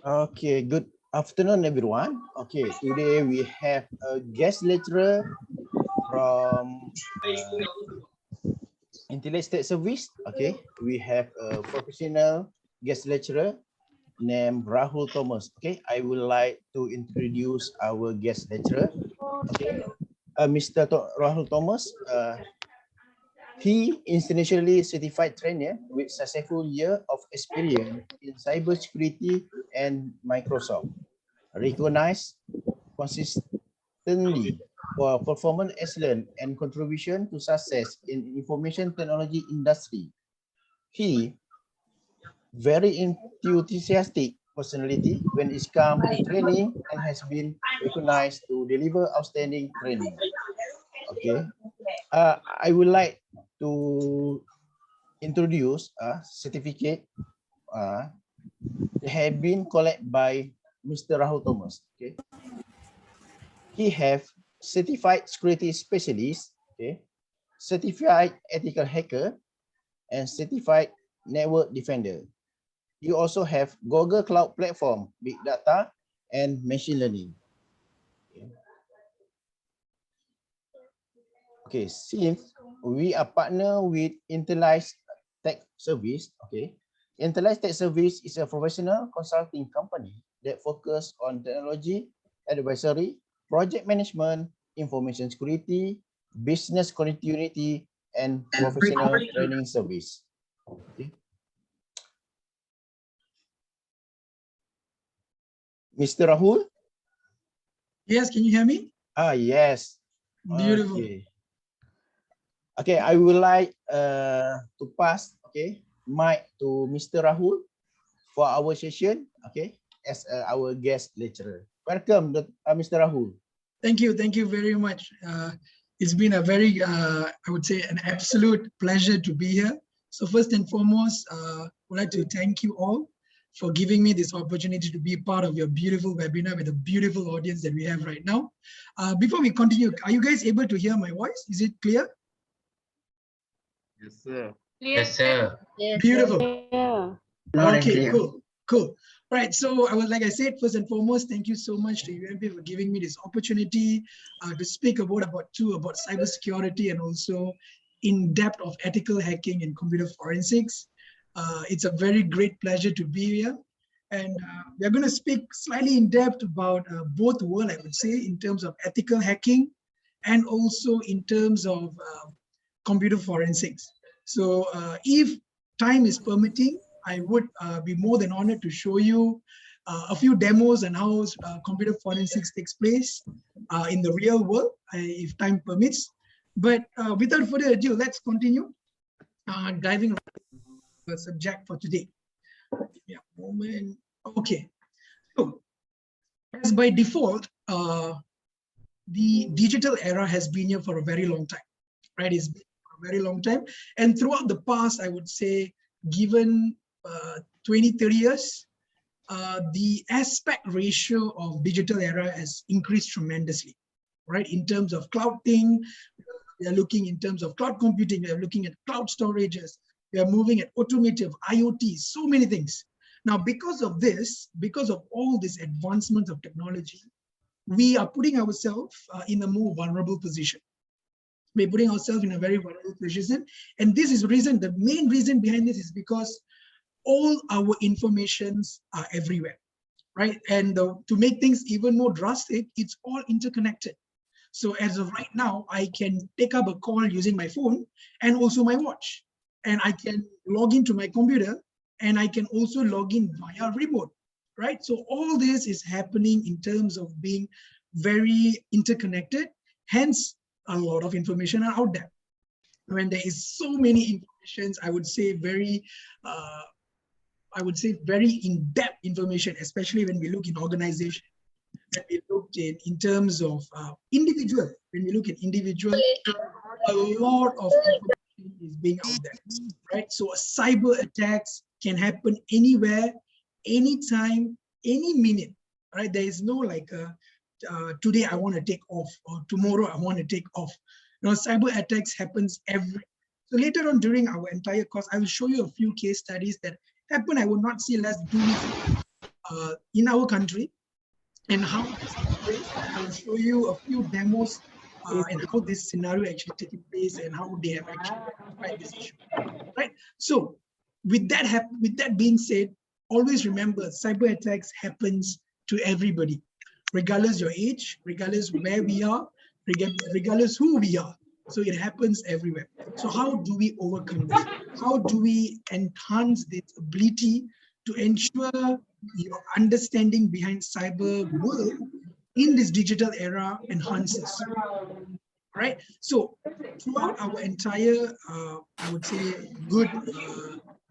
Okay, good afternoon, everyone. Okay, today we have a guest lecturer from Intellect State Service. Okay, we have a professional guest lecturer named Rahul Thomas. Okay, I would like to introduce our guest lecturer. Okay, Mr. Rahul Thomas. He internationally certified trainer with successful year of experience in cybersecurity and Microsoft. Recognized consistently for performance excellence and contribution to success in information technology industry. He very enthusiastic personality when it comes to training and has been recognized to deliver outstanding training. Okay, I would like to introduce a certificate uh, have been collected by Mr. Rahul Thomas. Okay, he have certified security specialist, okay, certified ethical hacker, and certified network defender. You also have Google Cloud Platform, Big Data, and Machine Learning. Okay, since we are partner with Intellice Tech Service, okay, Intellice Tech Service is a professional consulting company that focus on technology, advisory, project management, information security, business continuity, and professional training service. Okay. Mr. Rahul? Yes, can you hear me? Yes. Beautiful. Okay, I would like to pass mic to Mr. Rahul for our session, as our guest lecturer. Welcome, Mr. Rahul. Thank you very much. It's been a very, I would say, an absolute pleasure to be here. So first and foremost, I would like to thank you all for giving me this opportunity to be part of your beautiful webinar with a beautiful audience that we have right now. Before we continue, are you guys able to hear my voice? Is it clear? Yes, sir. Yes, sir. Yes, beautiful. Yeah. Okay, cool. Right, so like I said, first and foremost, thank you so much to UMP for giving me this opportunity to speak about cybersecurity and also in depth of ethical hacking and computer forensics. It's a very great pleasure to be here. And we're going to speak slightly in depth about both worlds, I would say, in terms of ethical hacking and also in terms of computer forensics. So if time is permitting, I would be more than honored to show you a few demos on how computer forensics takes place in the real world, if time permits. But without further ado, let's continue diving into the subject for today. Give me a moment. Okay. So, as by default, the digital era has been here for a very long time, right? It's been for a very long time. And throughout the past, I would say, given 20, 30 years, the aspect ratio of digital era has increased tremendously, right? In terms of cloud thing, we are looking in terms of cloud computing, we are looking at cloud storages, we are moving at automotive, IoT, so many things. Now, because of this, because of all this advancement of technology, we are putting ourselves in a more vulnerable position. We're putting ourselves in a very vulnerable position. And this is the reason, the main reason behind this is because all our informations are everywhere, right? And to make things even more drastic, it's all interconnected. So as of right now, I can take up a call using my phone and also my watch. And I can log into my computer and I can also log in via remote, right? So all this is happening in terms of being very interconnected. Hence, a lot of information are out there. When there is so many informations, I would say very in-depth information, especially when we look in organization, when we look in terms of individual, when we look at individual, a lot of information is being out there, right? So cyber attacks can happen anywhere, anytime, any minute, right? There is no like, today I want to take off or tomorrow I want to take off. You know, cyber attacks happens every So later on during our entire course, I will show you a few case studies that happen. I will not say let's do it in our country and how this takes place. I will show you a few demos and how this scenario actually taking place and how they have actually rectified this issue. Right. So with that being said, always remember cyber attacks happens to everybody, regardless your age, regardless where we are, regardless who we are. So it happens everywhere. So how do we overcome this? How do we enhance this ability to ensure your understanding behind cyber world in this digital era enhances? Right. So throughout our entire, I would say, good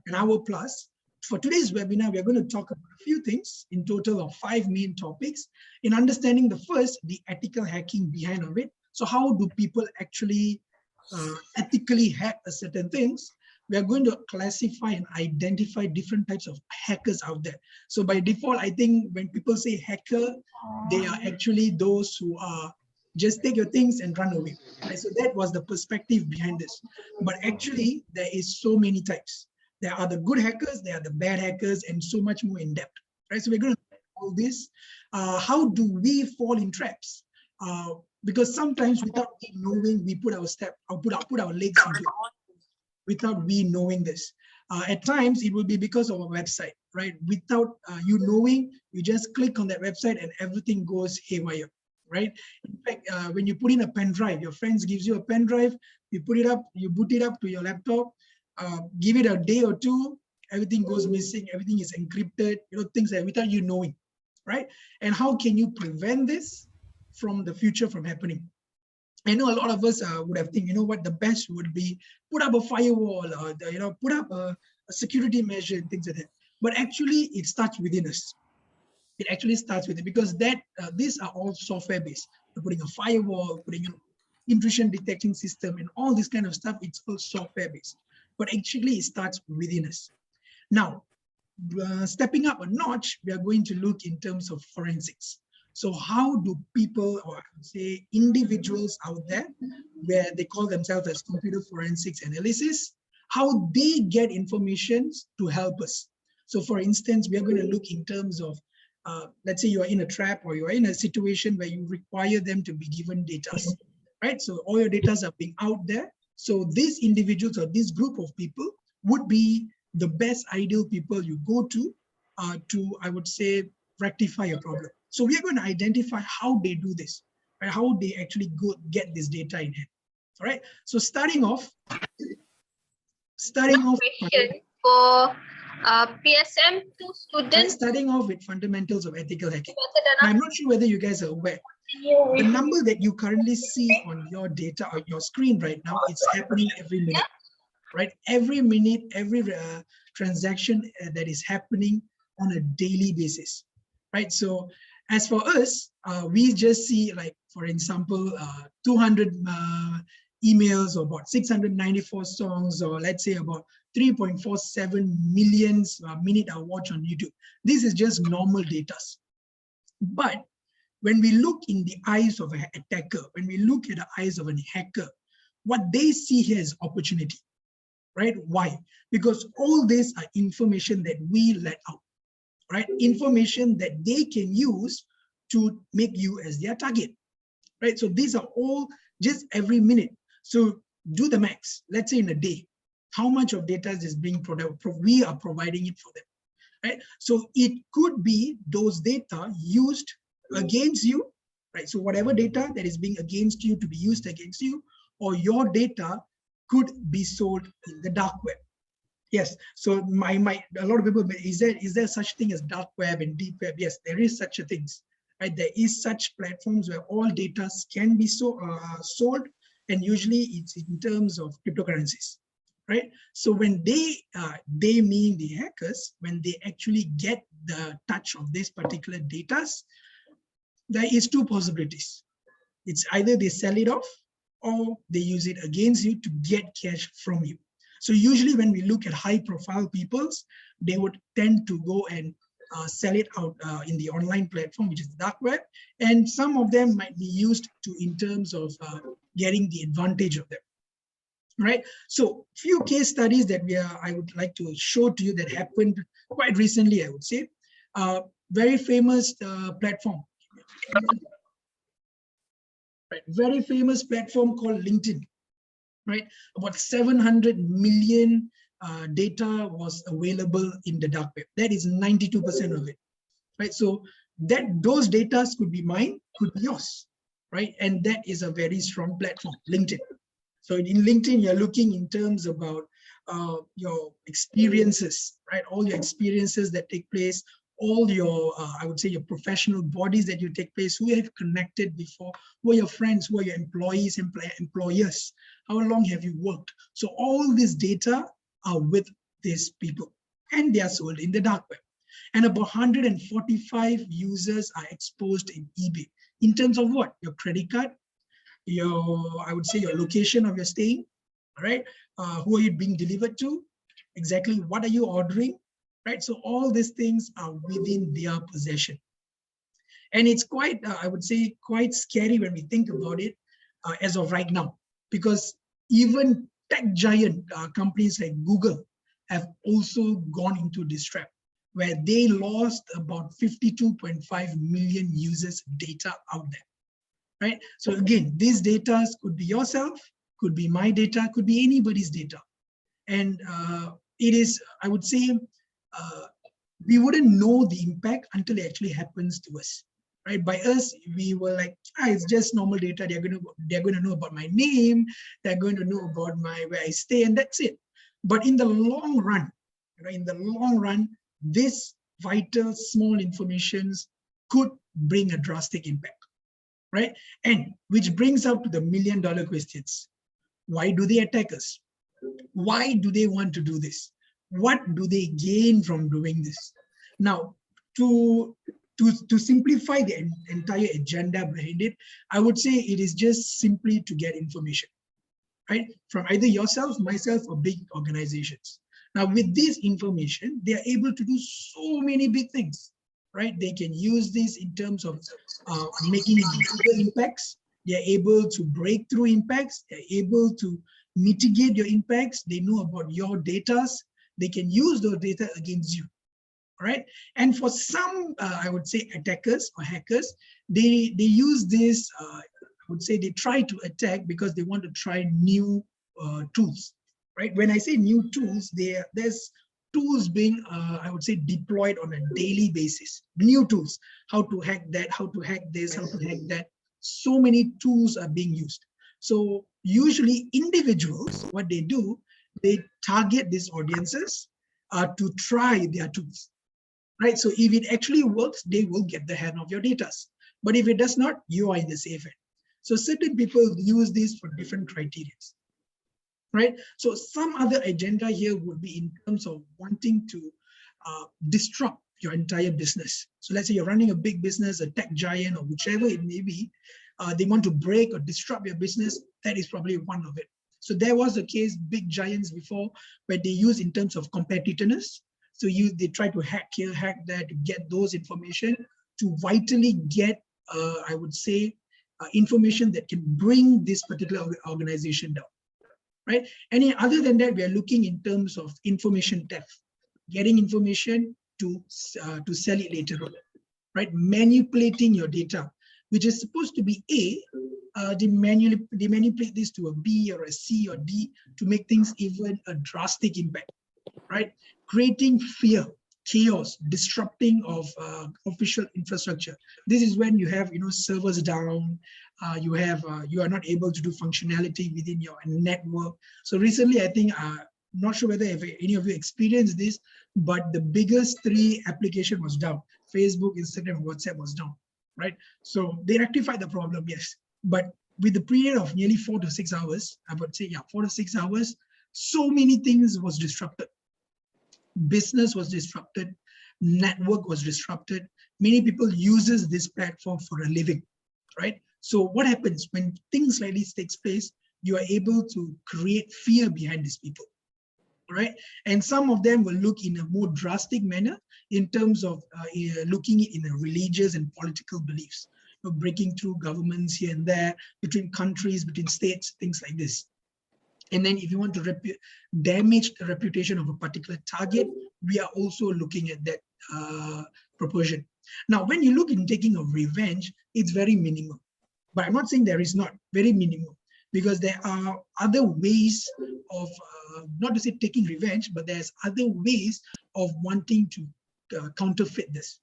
an hour plus, for today's webinar, we're going to talk about a few things in total of 5 main topics. In understanding the first, the ethical hacking behind of it. So how do people actually ethically hack a certain things? We are going to classify and identify different types of hackers out there. So by default, I think when people say hacker, they are actually those who are just take your things and run away. Right? So that was the perspective behind this. But actually, there is so many types. There are the good hackers, there are the bad hackers, and so much more in depth. Right? So we're going to look at all this. How do we fall in traps? Because sometimes without knowing, we put our put our legs into it without we knowing this. At times, it will be because of a website, right? Without you knowing, you just click on that website and everything goes haywire. Right. In fact, when you put in a pen drive, your friends gives you a pen drive, you put it up, you boot it up to your laptop, give it a day or two, everything goes missing, everything is encrypted, things that without you knowing, right? And how can you prevent this from the future from happening? I know a lot of us would have think, what the best would be put up a firewall or put up a security measure and things like that. But actually, it starts within us. It actually starts with it because that these are all software based. You're putting a firewall, putting an intrusion detection system, and all this kind of stuff. It's all software based, but actually it starts within us. Now, stepping up a notch, we are going to look in terms of forensics. So how do people, or I would say individuals out there, where they call themselves as computer forensics analysis, how they get information to help us? So for instance, we are going to look in terms of let's say you are in a trap or you are in a situation where you require them to be given data, right? So all your data are being out there. So these individuals or this group of people would be the best ideal people you go to, I would say, rectify a problem. So we are going to identify how they do this, right? How they actually get this data in hand. All right. So starting off. Question for PSM to students. Starting off with fundamentals of ethical hacking. I'm not sure whether you guys are aware. The number that you currently see on your data or your screen right now, it's happening every minute, right? Every minute, every transaction that is happening on a daily basis, right? So as for us, we just see, like, for example, 200 emails or about 694 songs, or let's say about 3.47 million minute I watch on YouTube. This is just normal data. But when we look in the eyes of an attacker, when we look at the eyes of a hacker, what they see here is opportunity, right? Why? Because all this are information that we let out, right? Information that they can use to make you as their target, right? So these are all just every minute. So do the max, let's say in a day, how much of data is being we are providing it for them, right? So it could be those data used against you, right? So whatever data that is being against you to be used against you, or your data could be sold in the dark web. Yes, so a lot of people, is there such thing as dark web and deep web? Yes, there is such a thing, right? There is such platforms where all data can be sold, and usually it's in terms of cryptocurrencies, right? So when they mean the hackers, when they actually get the touch of this particular data, there is two possibilities. It's either they sell it off or they use it against you to get cash from you. So usually when we look at high profile peoples, they would tend to go and sell it out in the online platform, which is the dark web. And some of them might be used in terms of getting the advantage of them. right? So few case studies that I would like to show to you that happened quite recently, I would say. Very famous platform, right? Very famous platform called LinkedIn, right? About 700 million data was available in the dark web. That is 92% of it, right? So those data could be mine, could be yours, right? And that is a very strong platform, LinkedIn. So in LinkedIn, you're looking in terms about your experiences, right? All your experiences that take place, all your, I would say, your professional bodies that you take place, who you have connected before, who are your friends, who are your employees, employers, how long have you worked? So all this data are with these people, and they are sold in the dark web. And about 145 users are exposed in eBay in terms of what? Your credit card, I would say your location of your staying, all right? Who are you being delivered to? Exactly what are you ordering, right? So all these things are within their possession. And it's quite, I would say, quite scary when we think about it as of right now, because even tech giant companies like Google have also gone into this trap, where they lost about 52.5 million users' data out there. Right? So again, these data could be yourself, could be my data, could be anybody's data. And it is, I would say, we wouldn't know the impact until it actually happens to us. Right? By us, we were like, it's just normal data. They're going to know about my name. They're going to know about where I stay, and that's it. But in the long run, this vital small informations could bring a drastic impact. Right? And which brings up to the million-dollar questions. Why do they attack us? Why do they want to do this? What do they gain from doing this? Now, to simplify the entire agenda behind it, I would say it is just simply to get information, right? From either yourself, myself, or big organizations. Now, with this information, they are able to do so many big things. Right? They can use this in terms of making bigger impacts. They're able to break through impacts. They're able to mitigate your impacts. They know about your data. They can use those data against you. Right? And for some, I would say, attackers or hackers, they use this, I would say they try to attack because they want to try new tools. Right? When I say new tools, there's tools being, I would say, deployed on a daily basis. New tools, how to hack that, how to hack this, how to hack that. So many tools are being used. So usually individuals, what they do, they target these audiences to try their tools. Right? So if it actually works, they will get the hand of your data. But if it does not, you are in the safe end. So certain people use this for different criteria. Right? So some other agenda here would be in terms of wanting to disrupt your entire business. So let's say you're running a big business, a tech giant, or whichever it may be, they want to break or disrupt your business. That is probably one of it. So there was a case, big giants before, where they use in terms of competitiveness. So they try to hack here, hack there to get those information to vitally get, I would say, information that can bring this particular organization down. Right? And other than that, we are looking in terms of information theft, getting information to sell it later on, right? Manipulating your data, which is supposed to be A, they manipulate this to a B or a C or D to make things even a drastic impact, right? Creating fear, chaos, disrupting of official infrastructure. This is when you have, servers down, you are not able to do functionality within your network. So recently, I think, not sure whether any of you experienced this, but the biggest 3 application was down. Facebook, Instagram, WhatsApp was down, right? So they rectified the problem, yes. But with the period of nearly 4 to 6 hours, I would say, 4 to 6 hours, so many things was disrupted. Business was disrupted, network was disrupted. Many people uses this platform for a living, right? So what happens when things like this takes place? You are able to create fear behind these people, right? And some of them will look in a more drastic manner in terms of looking in religious and political beliefs, breaking through governments here and there, between countries, between states, things like this. And then if you want to damage the reputation of a particular target, we are also looking at that proportion. Now, when you look in taking of revenge, it's very minimal. But I'm not saying there is not, very minimal, because there are other ways of, not to say taking revenge, but there's other ways of wanting to counterfeit this.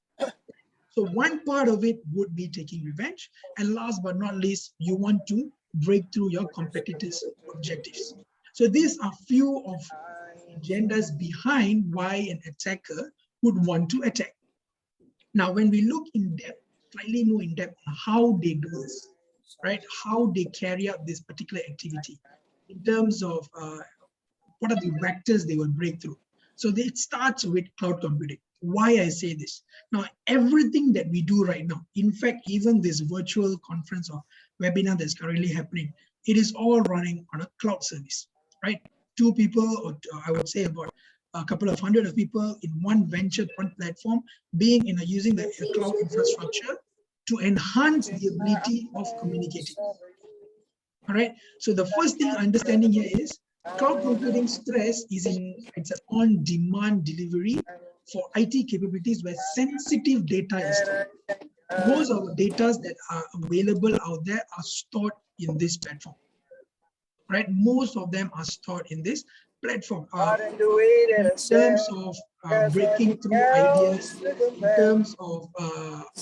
So one part of it would be taking revenge. And last but not least, you want to break through your competitors' objectives. So these are few of agendas behind why an attacker would want to attack. Now, when we look in depth, slightly more in depth on how they do this, right? How they carry out this particular activity in terms of what are the vectors they will break through. So it starts with cloud computing. Why I say this? Now, everything that we do right now, in fact, even this virtual conference or webinar that's currently happening, it is all running on a cloud service, right? 2 people, or I would say about a couple of hundred of people in one venture, one platform, being in using the cloud infrastructure to enhance the ability of communicating. All right. So the first thing understanding here is cloud computing stress is it's an on-demand delivery for IT capabilities where sensitive data is stored. Most of the data that are available out there are stored in this platform. Right? Most of them are stored in this platform. In terms of breaking through ideas, in terms of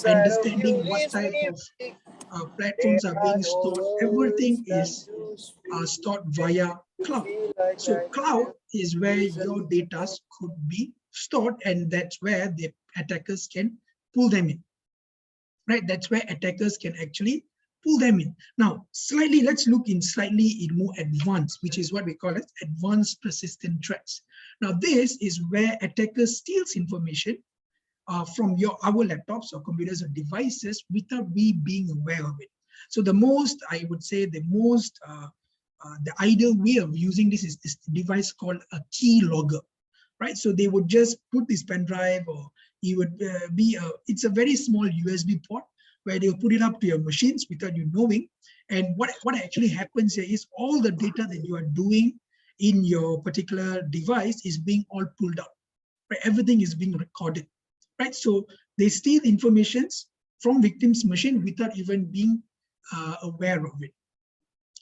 understanding what type of platforms are being stored, everything is stored via cloud. So cloud is where your data could be stored, and that's where the attackers can pull them in. Right? That's where attackers can actually pull them in. Now, let's look in slightly more advanced, which is what we call as advanced persistent threats. Now, this is where attackers steals information from our laptops or computers or devices without we being aware of it. So the most, I would say, the ideal way of using this is this device called a key logger, right? So they would just put this pen drive, or it would it's a very small USB port where they'll put it up to your machines without you knowing. And what actually happens here is all the data that you are doing in your particular device is being all pulled out, right? Everything is being recorded, right? So they steal information from victim's machine without even being aware of it.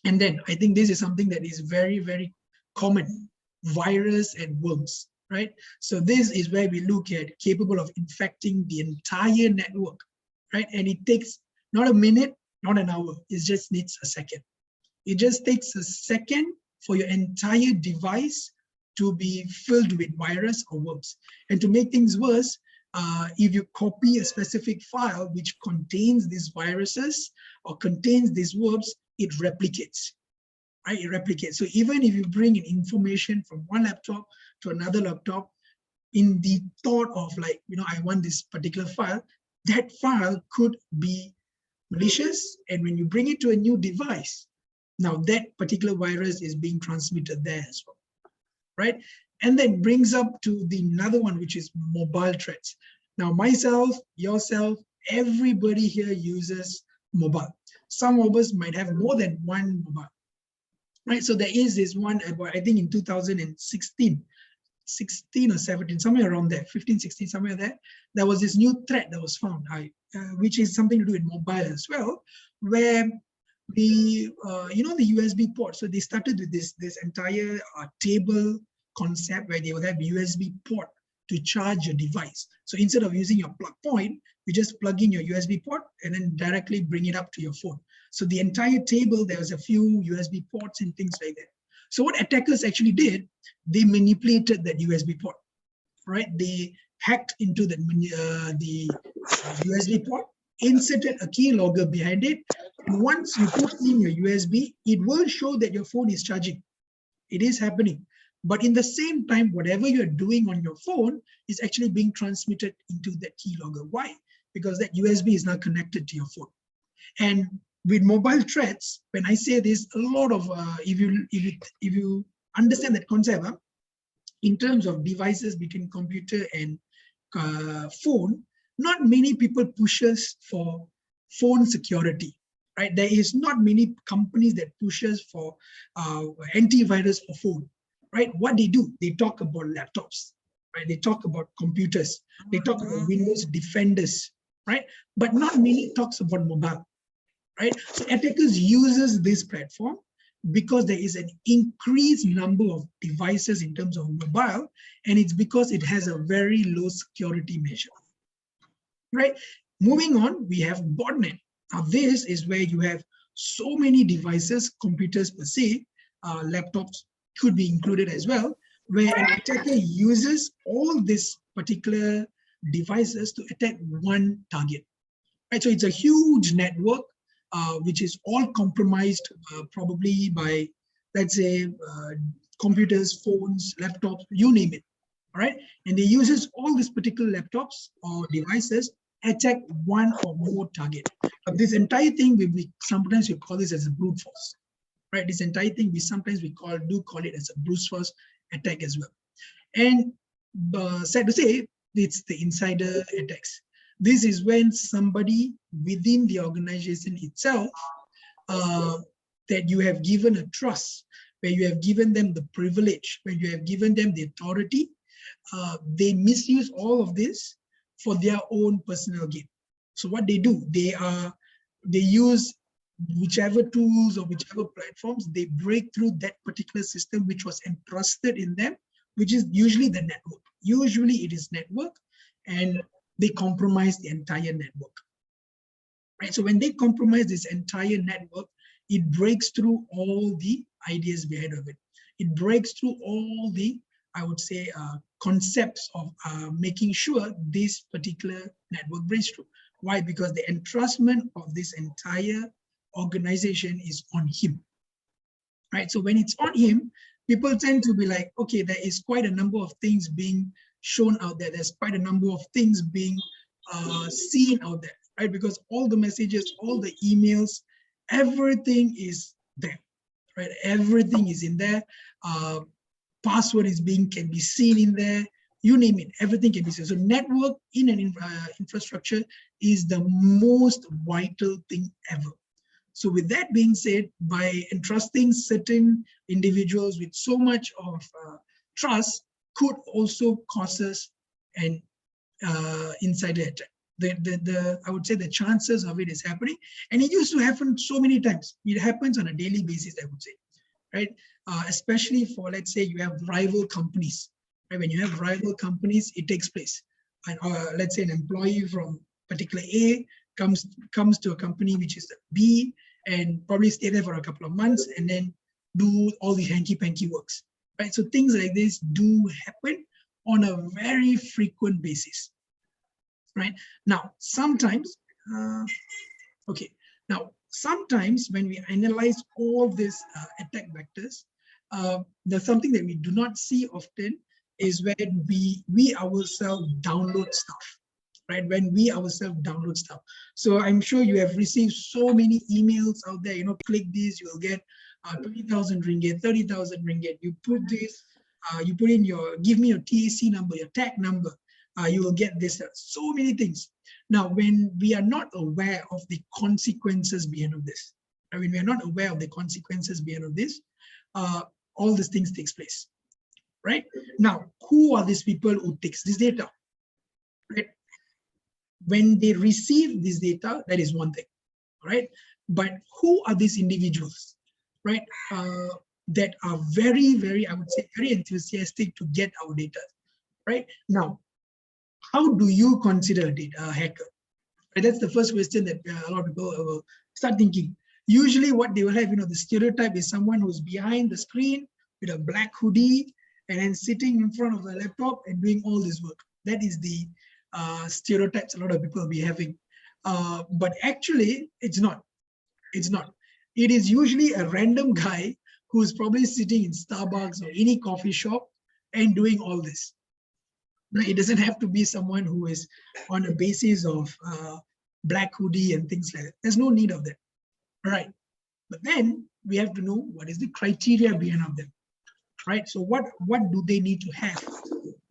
And then I think this is something that is very, very common, virus and worms, right? So this is where we look at capable of infecting the entire network, right? And it takes not a minute, not an hour, it just needs a second. It just takes a second for your entire device to be filled with virus or worms. And to make things worse, if you copy a specific file which contains these viruses or contains these worms, it replicates, right? It replicates. So even if you bring in information from one laptop to another laptop, in the thought of like, I want this particular file, that file could be malicious. And when you bring it to a new device, now that particular virus is being transmitted there as well, right? And then brings up to another one, which is mobile threats. Now, myself, yourself, everybody here uses mobile. Some of us might have more than one mobile, right? So there is this one, I think in 2016, 16 or 17, somewhere around there, 15, 16, somewhere there was this new threat that was found, which is something to do with mobile as well, where the USB port. So they started with this entire table concept where they would have a USB port to charge your device. So instead of using your plug point, you just plug in your USB port and then directly bring it up to your phone. So the entire table, there was a few USB ports and things like that. So what attackers actually did, they manipulated that USB port, right? They hacked into the USB port, inserted a key logger behind it. And once you put in your USB, it will show that your phone is charging. It is happening. But in the same time, whatever you're doing on your phone is actually being transmitted into that key logger. Why? Because that USB is now connected to your phone. And with mobile threats, when I say this, a lot of, if you understand that concept, in terms of devices between computer and phone, not many people pushes for phone security, right? There is not many companies that pushes for antivirus for phone, right? What they do, they talk about laptops, right? They talk about computers, they talk about Windows Defenders, right? But not many talks about mobile, right? So attackers uses this platform because there is an increased number of devices in terms of mobile, and it's because it has a very low security measure, right? Moving on, we have botnet. Now this is where you have so many devices, computers per se, laptops could be included as well, where an attacker uses all these particular devices to attack one target, right? So it's a huge network, which is all compromised probably by, let's say, computers, phones, laptops, you name it, all right? And they uses all these particular laptops or devices attack one or more target. But this entire thing, sometimes we call this as a brute force, right? This entire thing, sometimes we do call it as a brute force attack as well. And sad to say, it's the insider attacks. This is when somebody within the organization itself that you have given a trust, where you have given them the privilege, where you have given them the authority, they misuse all of this for their own personal gain. So what they do, they use whichever tools or whichever platforms, they break through that particular system which was entrusted in them, which is usually the network. Usually it is network, and they compromise the entire network, right? So when they compromise this entire network, it breaks through all the ideas behind of it. It breaks through all the, I would say, concepts of making sure this particular network breaks through. Why? Because the entrustment of this entire organization is on him, right? So when it's on him, people tend to be like, okay, there is quite a number of things being shown out there. There's quite a number of things being seen out there, right? Because all the messages, all the emails, everything is there, right? Everything is in there. Password can be seen in there. You name it, everything can be seen. So network in an infrastructure is the most vital thing ever. So with that being said, by entrusting certain individuals with so much of trust could also cause us an insider attack. I would say the chances of it is happening, and it used to happen so many times. It happens on a daily basis, I would say, right? Especially for, let's say, you have rival companies, right? When you have rival companies, it takes place. And let's say an employee from particular A comes to a company which is B, and probably stay there for a couple of months and then do all the hanky-panky works, right? So things like this do happen on a very frequent basis, right? Now, sometimes, sometimes when we analyze all these attack vectors, there's something that we do not see often is when we ourselves download stuff, right? When we ourselves download stuff. So I'm sure you have received so many emails out there, click this, you'll get 20,000 ringgit, 30,000 ringgit. You put this, you put in give me your TAC number, your tag number, you will get this, so many things. Now, when we are not aware of the consequences behind of this, when we are not aware of the consequences behind of this, all these things takes place, right? Now, who are these people who takes this data, right? When they receive this data, that is one thing, right? But who are these individuals, right? That are very, very, I would say, very enthusiastic to get our data, right? Now, how do you consider a hacker? Right? That's the first question that a lot of people will start thinking. Usually what they will have, the stereotype is someone who's behind the screen with a black hoodie and then sitting in front of a laptop and doing all this work. That is the stereotypes a lot of people will be having. But actually, it's not. It's not. It is usually a random guy who's probably sitting in Starbucks or any coffee shop and doing all this. It doesn't have to be someone who is on a basis of black hoodie and things like that. There's no need of that. All right. But then we have to know what is the criteria behind of them. Right. So what do they need to have?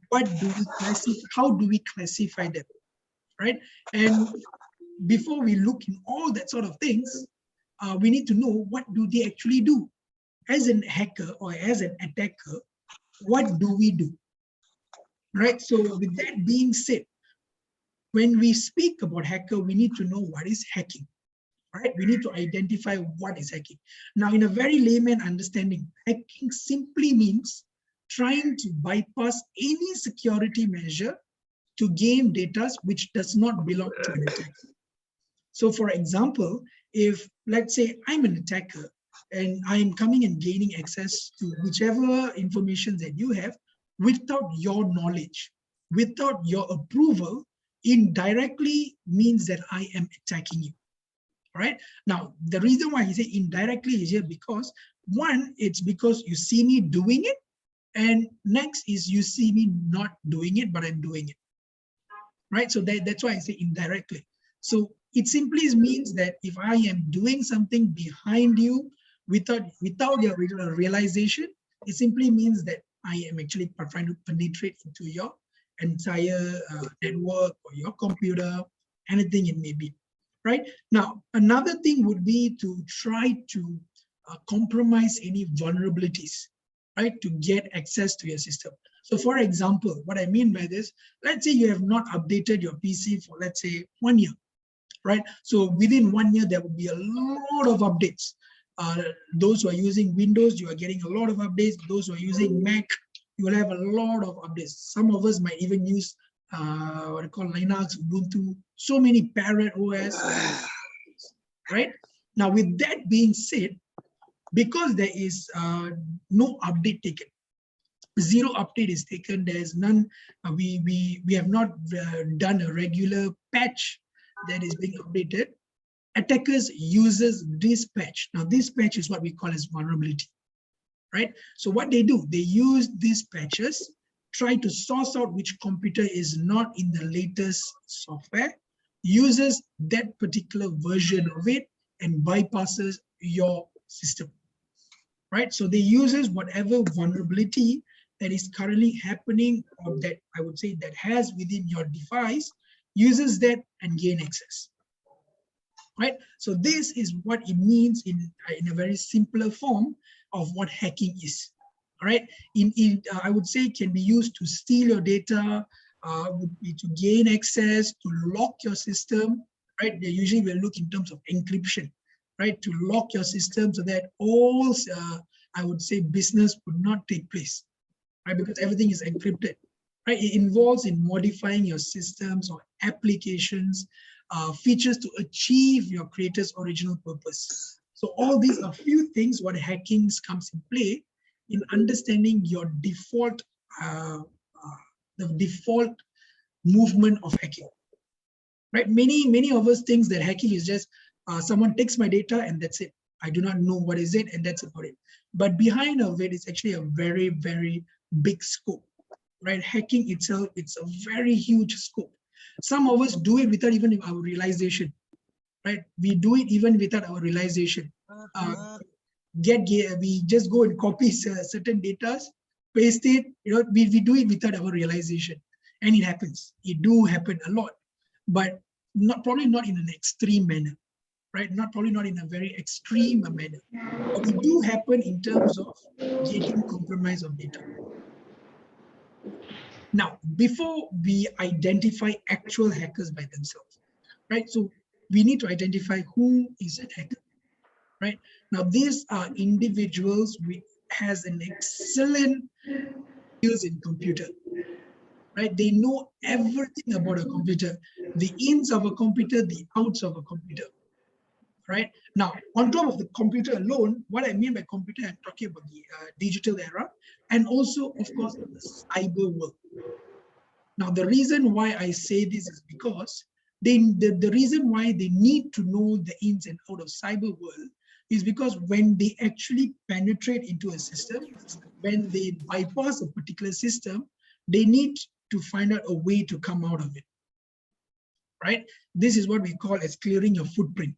What do we classify? How do we classify them? Right. And before we look in all that sort of things, we need to know what do they actually do. As an hacker or as an attacker, what do we do? Right. So with that being said, when we speak about hacker, we need to know what is hacking. Right? We need to identify what is hacking. Now, in a very layman understanding, hacking simply means trying to bypass any security measure to gain data which does not belong to an attacker. So for example, if let's say I'm an attacker and I'm coming and gaining access to whichever information that you have without your knowledge, without your approval, indirectly means that I am attacking you. Right now, the reason why he said indirectly is here because one, it's because you see me doing it, and next is you see me not doing it, but I'm doing it. Right, so that's why I say indirectly. So it simply means that if I am doing something behind you without your realization, it simply means that I am actually trying to penetrate into your entire network or your computer, anything it may be. Right now, another thing would be to try to compromise any vulnerabilities, right, to get access to your system. So for example, what I mean by this, let's say you have not updated your PC for, let's say, 1 year, right? So within 1 year, there will be a lot of updates. Those who are using Windows, you are getting a lot of updates. Those who are using Mac, you will have a lot of updates. Some of us might even use what I call Linux, Ubuntu, so many parent OS, right? Now, with that being said, because there is no update taken, zero update is taken, there is none, we have not done a regular patch that is being updated, attackers uses this patch. Now, this patch is what we call as vulnerability, right? So what they do, they use these patches, try to source out which computer is not in the latest software, uses that particular version of it, and bypasses your system, right? So they uses whatever vulnerability that is currently happening, or that I would say that has within your device, uses that and gain access, right? So this is what it means in a very simpler form of what hacking is. All right, I would say it can be used to steal your data, would be to gain access, to lock your system, right? They usually will look in terms of encryption, right? To lock your system so that all, I would say, business would not take place, right? Because everything is encrypted, right? It involves in modifying your systems or applications, features to achieve your creator's original purpose. So all these are few things what hacking comes in play in understanding your default, the default movement of hacking, right? Many of us think that hacking is just someone takes my data and that's it. I do not know what is it, and that's about it. But behind of it is actually a very, very big scope, right? Hacking itself, it's a very huge scope. Some of us do it without even our realization, right? We do it even without our realization. We just go and copy certain data, paste it, we do it without our realization, and it happens. It do happen a lot, but probably not in an extreme manner, right? Probably not in a very extreme manner, but it do happen in terms of getting compromise of data. Now, before we identify actual hackers by themselves, right? So we need to identify who is a hacker. Right now, these are individuals which has an excellent skills in computer. Right, they know everything about a computer, the ins of a computer, the outs of a computer. Right now, on top of the computer alone, what I mean by computer, I'm talking about the digital era, and also, of course, the cyber world. Now, the reason why I say this is because the reason why they need to know the ins and outs of cyber world is because when they actually penetrate into a system, when they bypass a particular system, they need to find out a way to come out of it, right? This is what we call as clearing your footprint,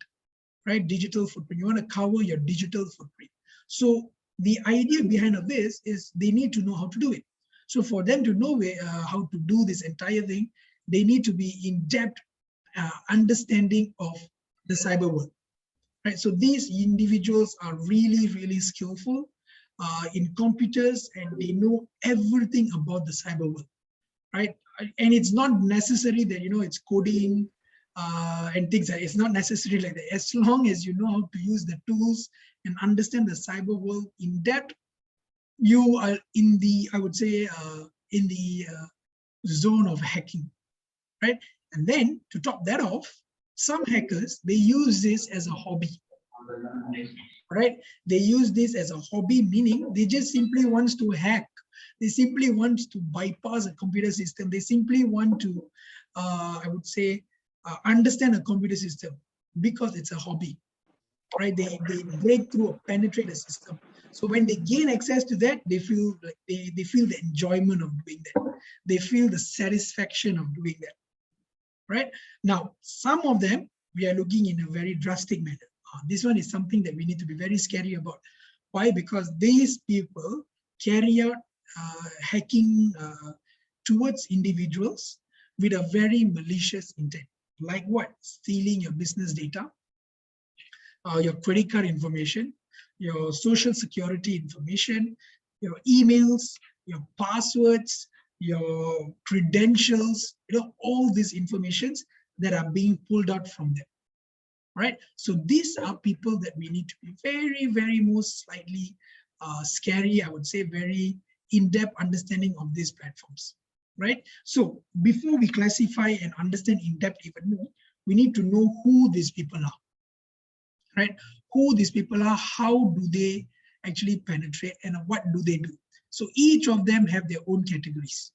right? Digital footprint. You want to cover your digital footprint. So the idea behind of this is they need to know how to do it. So for them to know how to do this entire thing, they need to be in depth understanding of the cyber world. right? So these individuals are really, really skillful in computers, and they know everything about the cyber world, right? And it's not necessary that, it's coding and things like that. It's not necessary like that. As long as you know how to use the tools and understand the cyber world in depth, you are in the, I would say, in the zone of hacking, right? And then to top that off, some hackers, they use this as a hobby, right? They use this as a hobby, meaning they just simply want to hack. They simply want to bypass a computer system. They simply want to, I would say, understand a computer system because it's a hobby, right? They break through or penetrate the system. So when they gain access to that, they feel like they feel the enjoyment of doing that. They feel the satisfaction of doing that, right? Now, some of them, we are looking in a very drastic manner. This one is something that we need to be very scary about. Why? Because these people carry out hacking towards individuals with a very malicious intent. Like what? Stealing your business data, your credit card information, your social security information, your emails, your passwords, your credentials, all these informations that are being pulled out from them, right? So these are people that we need to be very, very most slightly scary, I would say, very in-depth understanding of these platforms, right? So before we classify and understand in-depth even more, we need to know who these people are, right? Who these people are, how do they actually penetrate, and what do they do? So each of them have their own categories,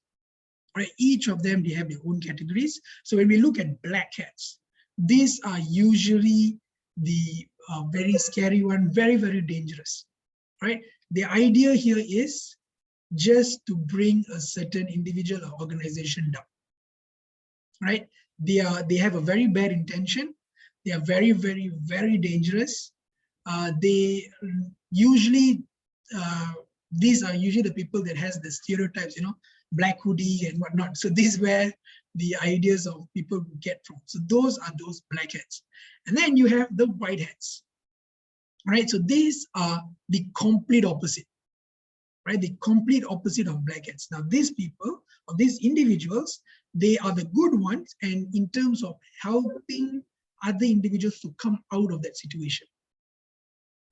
right? Each of them, they have their own categories. So when we look at black hats, these are usually the very scary one, very, very dangerous, right? The idea here is just to bring a certain individual or organization down, right? They have a very bad intention. They are very, very, very dangerous. They usually, these are usually the people that has the stereotypes, black hoodie and whatnot. So this is where the ideas of people get from. So those are those black hats. And then you have the white hats, right? So these are the complete opposite, right? The complete opposite of black hats. Now these people, or these individuals, they are the good ones, and in terms of helping other individuals to come out of that situation,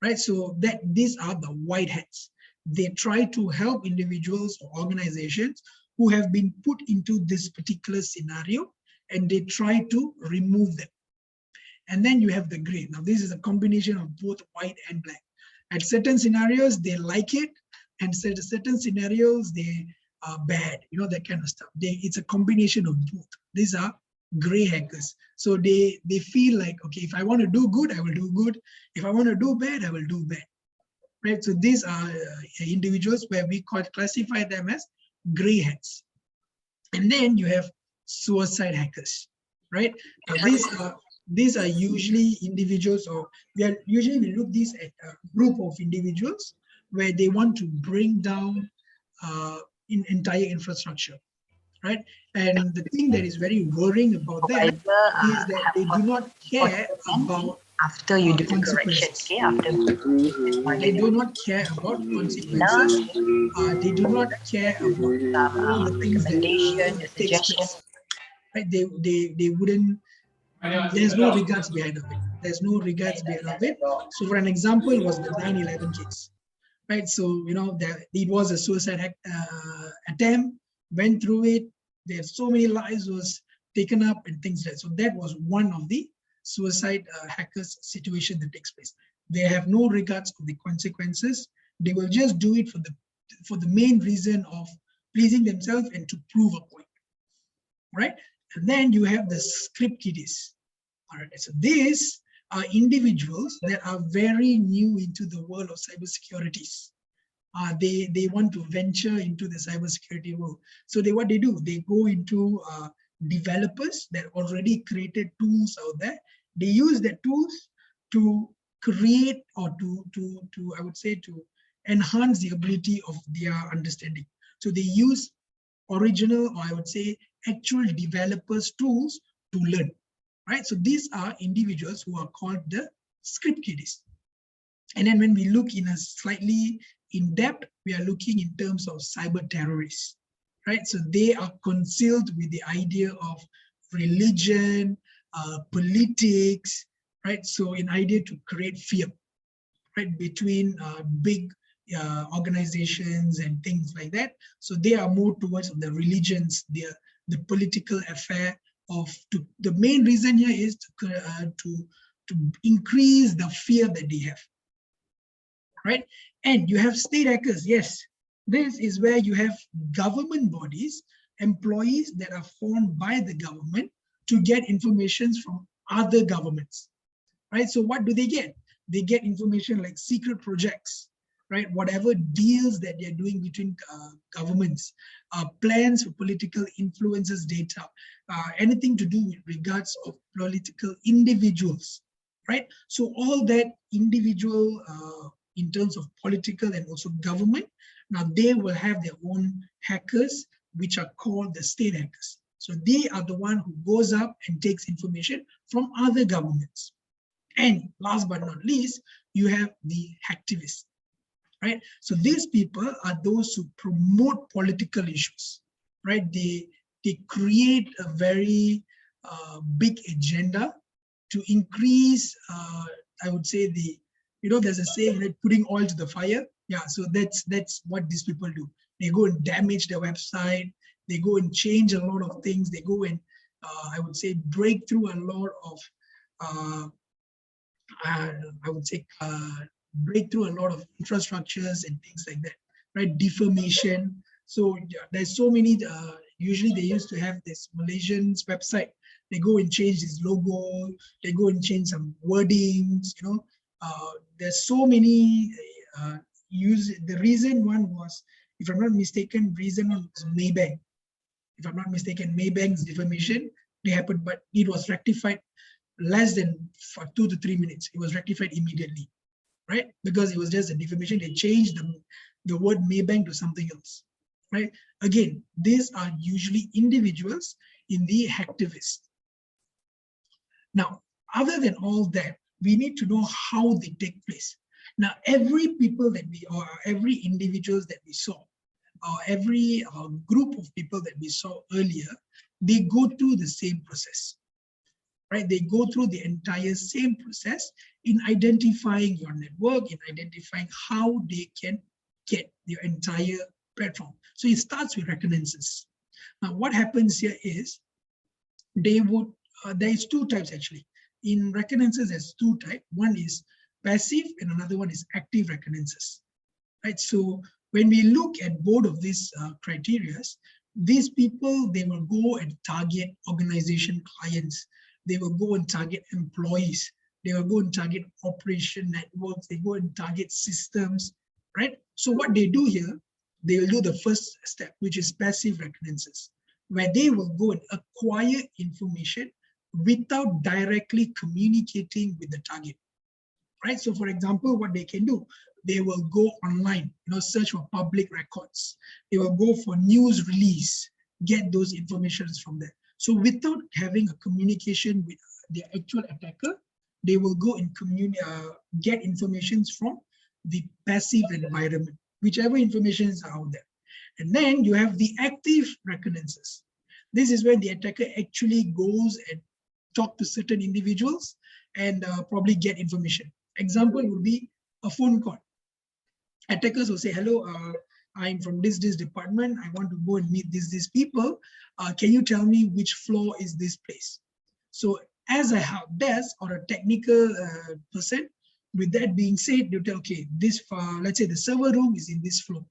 right? So that these are the white hats. They try to help individuals or organizations who have been put into this particular scenario, and they try to remove them. And then you have the gray. Now this is a combination of both white and black. At certain scenarios, they like it, and certain scenarios, they are bad, that kind of stuff. It's a combination of both. These are gray hackers. So they feel like, okay, if I want to do good, I will do good. If I want to do bad, I will do bad, right? So these are individuals where we classify them as gray hats. And then you have suicide hackers, right? Now these are usually individuals, or we look these at a group of individuals where they want to bring down entire infrastructure, right? And the thing that is very worrying about that is that they do not care about after you do the consequences. correction, okay? They do not care about consequences. They do not care about all the things that takes place. Right? They wouldn't. There's no regards behind of it. There's no regards behind of it. So for an example, it was the 9/11 case, right? So that it was a suicide attempt. Went through it. There's so many lives was taken up and things like that. So that was one of the suicide hackers situation that takes place. They have no regards of the consequences. They will just do it for the main reason of pleasing themselves and to prove a point, right? And then you have the script kiddies. All right, so these are individuals that are very new into the world of cybersecurities. They want to venture into the cybersecurity world. So what they do, they go into developers that already created tools out there. They use the tools to create, or to I would say, to enhance the ability of their understanding. So they use original, or I would say actual developers tools to learn, right? So these are individuals who are called the script kiddies. And then when we look in a slightly in depth, we are looking in terms of cyber terrorists, right? So they are concealed with the idea of religion, politics, right? So an idea to create fear, right, between big organizations and things like that. So they are more towards the religions, the political affair of, the main reason here is to increase the fear that they have, right? And you have state actors. Yes, this is where you have government bodies, employees that are formed by the government to get information from other governments, right? So what do they get? They get information like secret projects, right? Whatever deals that they're doing between governments, plans for political influences data, anything to do with regards of political individuals, right? So all that individual in terms of political and also government, now they will have their own hackers, which are called the state hackers. So they are the one who goes up and takes information from other governments. And last but not least, you have the hacktivists, right? So these people are those who promote political issues, right? They create a very big agenda to increase, I would say, there's a saying, like putting oil to the fire. Yeah, so that's what these people do. They go and damage the website. They go and change a lot of things. They go and, I would say, break through a lot of, break through a lot of infrastructures and things like that, right? Defamation. So there's so many, usually they used to have this Malaysian's website. They go and change this logo. They go and change some wordings, there's so many the reason one was, if I'm not mistaken, reason one was Maybank. If I'm not mistaken, Maybank's defamation, they happened, but it was rectified less than 2 to 3 minutes. It was rectified immediately, right? Because it was just a defamation. They changed the word Maybank to something else, right? Again, these are usually individuals in the hacktivists. Now, other than all that, we need to know how they take place. Now, every people that or every individuals that we saw, or every group of people that we saw earlier, they go through the same process, right? They go through the entire same process in identifying your network, in identifying how they can get your entire platform. So it starts with reconnaissance. Now, what happens here is they would, there's two types actually. In reconnaissance, there's two types. One is passive and another one is active reconnaissance, right? So when we look at both of these criteria, these people, they will go and target organization clients. They will go and target employees. They will go and target operation networks. They go and target systems, right? So what they do here, they will do the first step, which is passive reconnaissance, where they will go and acquire information without directly communicating with the target, right? So for example, what they can do, they will go online, search for public records. They will go for news release, get those informations from there. So without having a communication with the actual attacker, they will go and get information from the passive environment, whichever information is out there. And then you have the active reconnaissance. This is where the attacker actually goes and talk to certain individuals and probably get information. Example would be a phone call. Attackers will say, hello, I'm from this department. I want to go and meet these people. Can you tell me which floor is this place? So as a help desk or a technical person, with that being said, you tell, okay, this, let's say the server room is in this floor.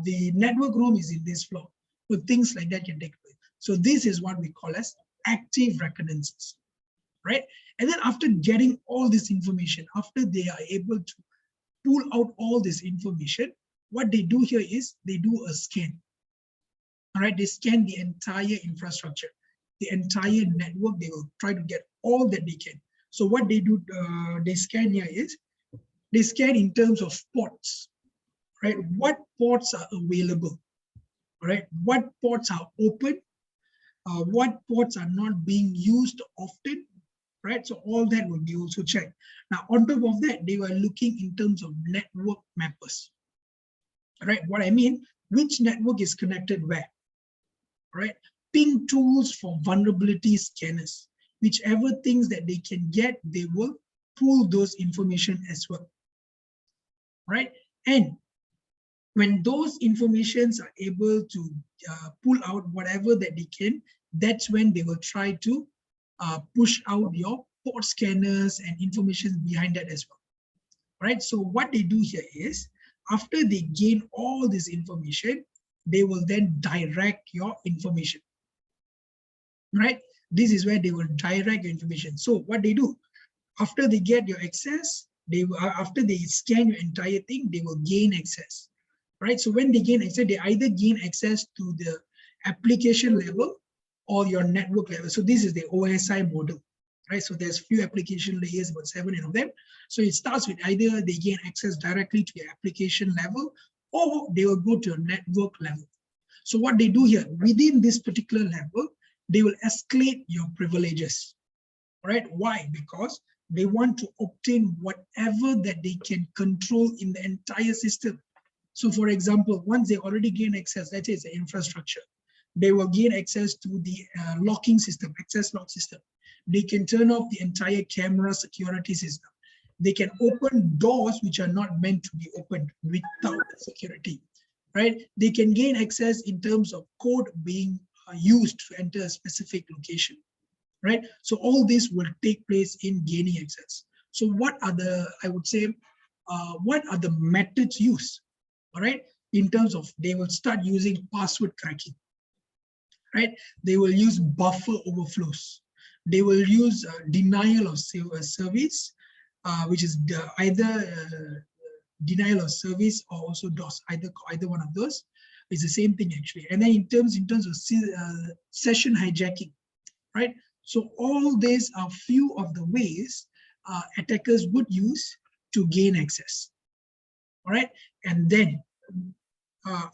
The network room is in this floor. So things like that can take place. So this is what we call as active reconnaissance, right? And then after getting all this information, after they are able to pull out all this information, what they do here is they do a scan. All right, they scan the entire infrastructure, the entire network. They will try to get all that they can. So what they do, they scan here is they scan in terms of ports, right? What ports are available, right? What ports are open? What ports are not being used often? right? So all that will be also checked. Now, on top of that, they were looking in terms of network mappers, right? What I mean, which network is connected where, right? Ping tools for vulnerability scanners, whichever things that they can get, they will pull those information as well, right? And when those informations are able to pull out whatever that they can, that's when they will try to push out your port scanners and information behind that as well, right? So what they do here is, after they gain all this information, they will then direct your information, right? This is where they will direct your information. So what they do, after they get your access, they will, after they scan your entire thing, they will gain access, right? So when they gain access, they either gain access to the application level or your network level. So this is the OSI model, right? So there's few application layers, about 7 of them. So it starts with either they gain access directly to your application level, or they will go to your network level. So what they do here, within this particular level, they will escalate your privileges, right? Why? Because they want to obtain whatever that they can control in the entire system. So for example, once they already gain access, let's say it's the infrastructure, they will gain access to the locking system, access lock system. They can turn off the entire camera security system. They can open doors which are not meant to be opened without security, right? They can gain access in terms of code being used to enter a specific location, right? So all this will take place in gaining access. So what are the, I would say, what are the methods used, all right? In terms of, they will start using password cracking, right? They will use buffer overflows. They will use denial of service, which is either denial of service or also DOS, either one of those. It's the same thing actually. And then in terms of session hijacking, right? So all these are few of the ways attackers would use to gain access, all right? And then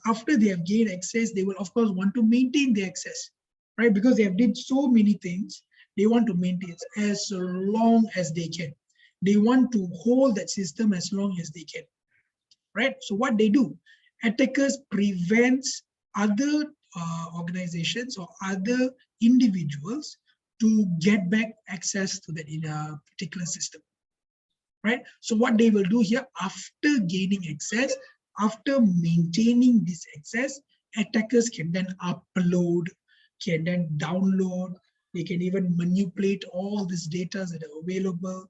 after they have gained access, they will of course want to maintain the access, right? Because they have did so many things, they want to maintain it as long as they can. They want to hold that system as long as they can, right? So what they do, attackers prevent other organizations or other individuals to get back access to that in a particular system, right? So what they will do here, after gaining access, after maintaining this access, attackers can then upload, can then download, they can even manipulate all this data that are available.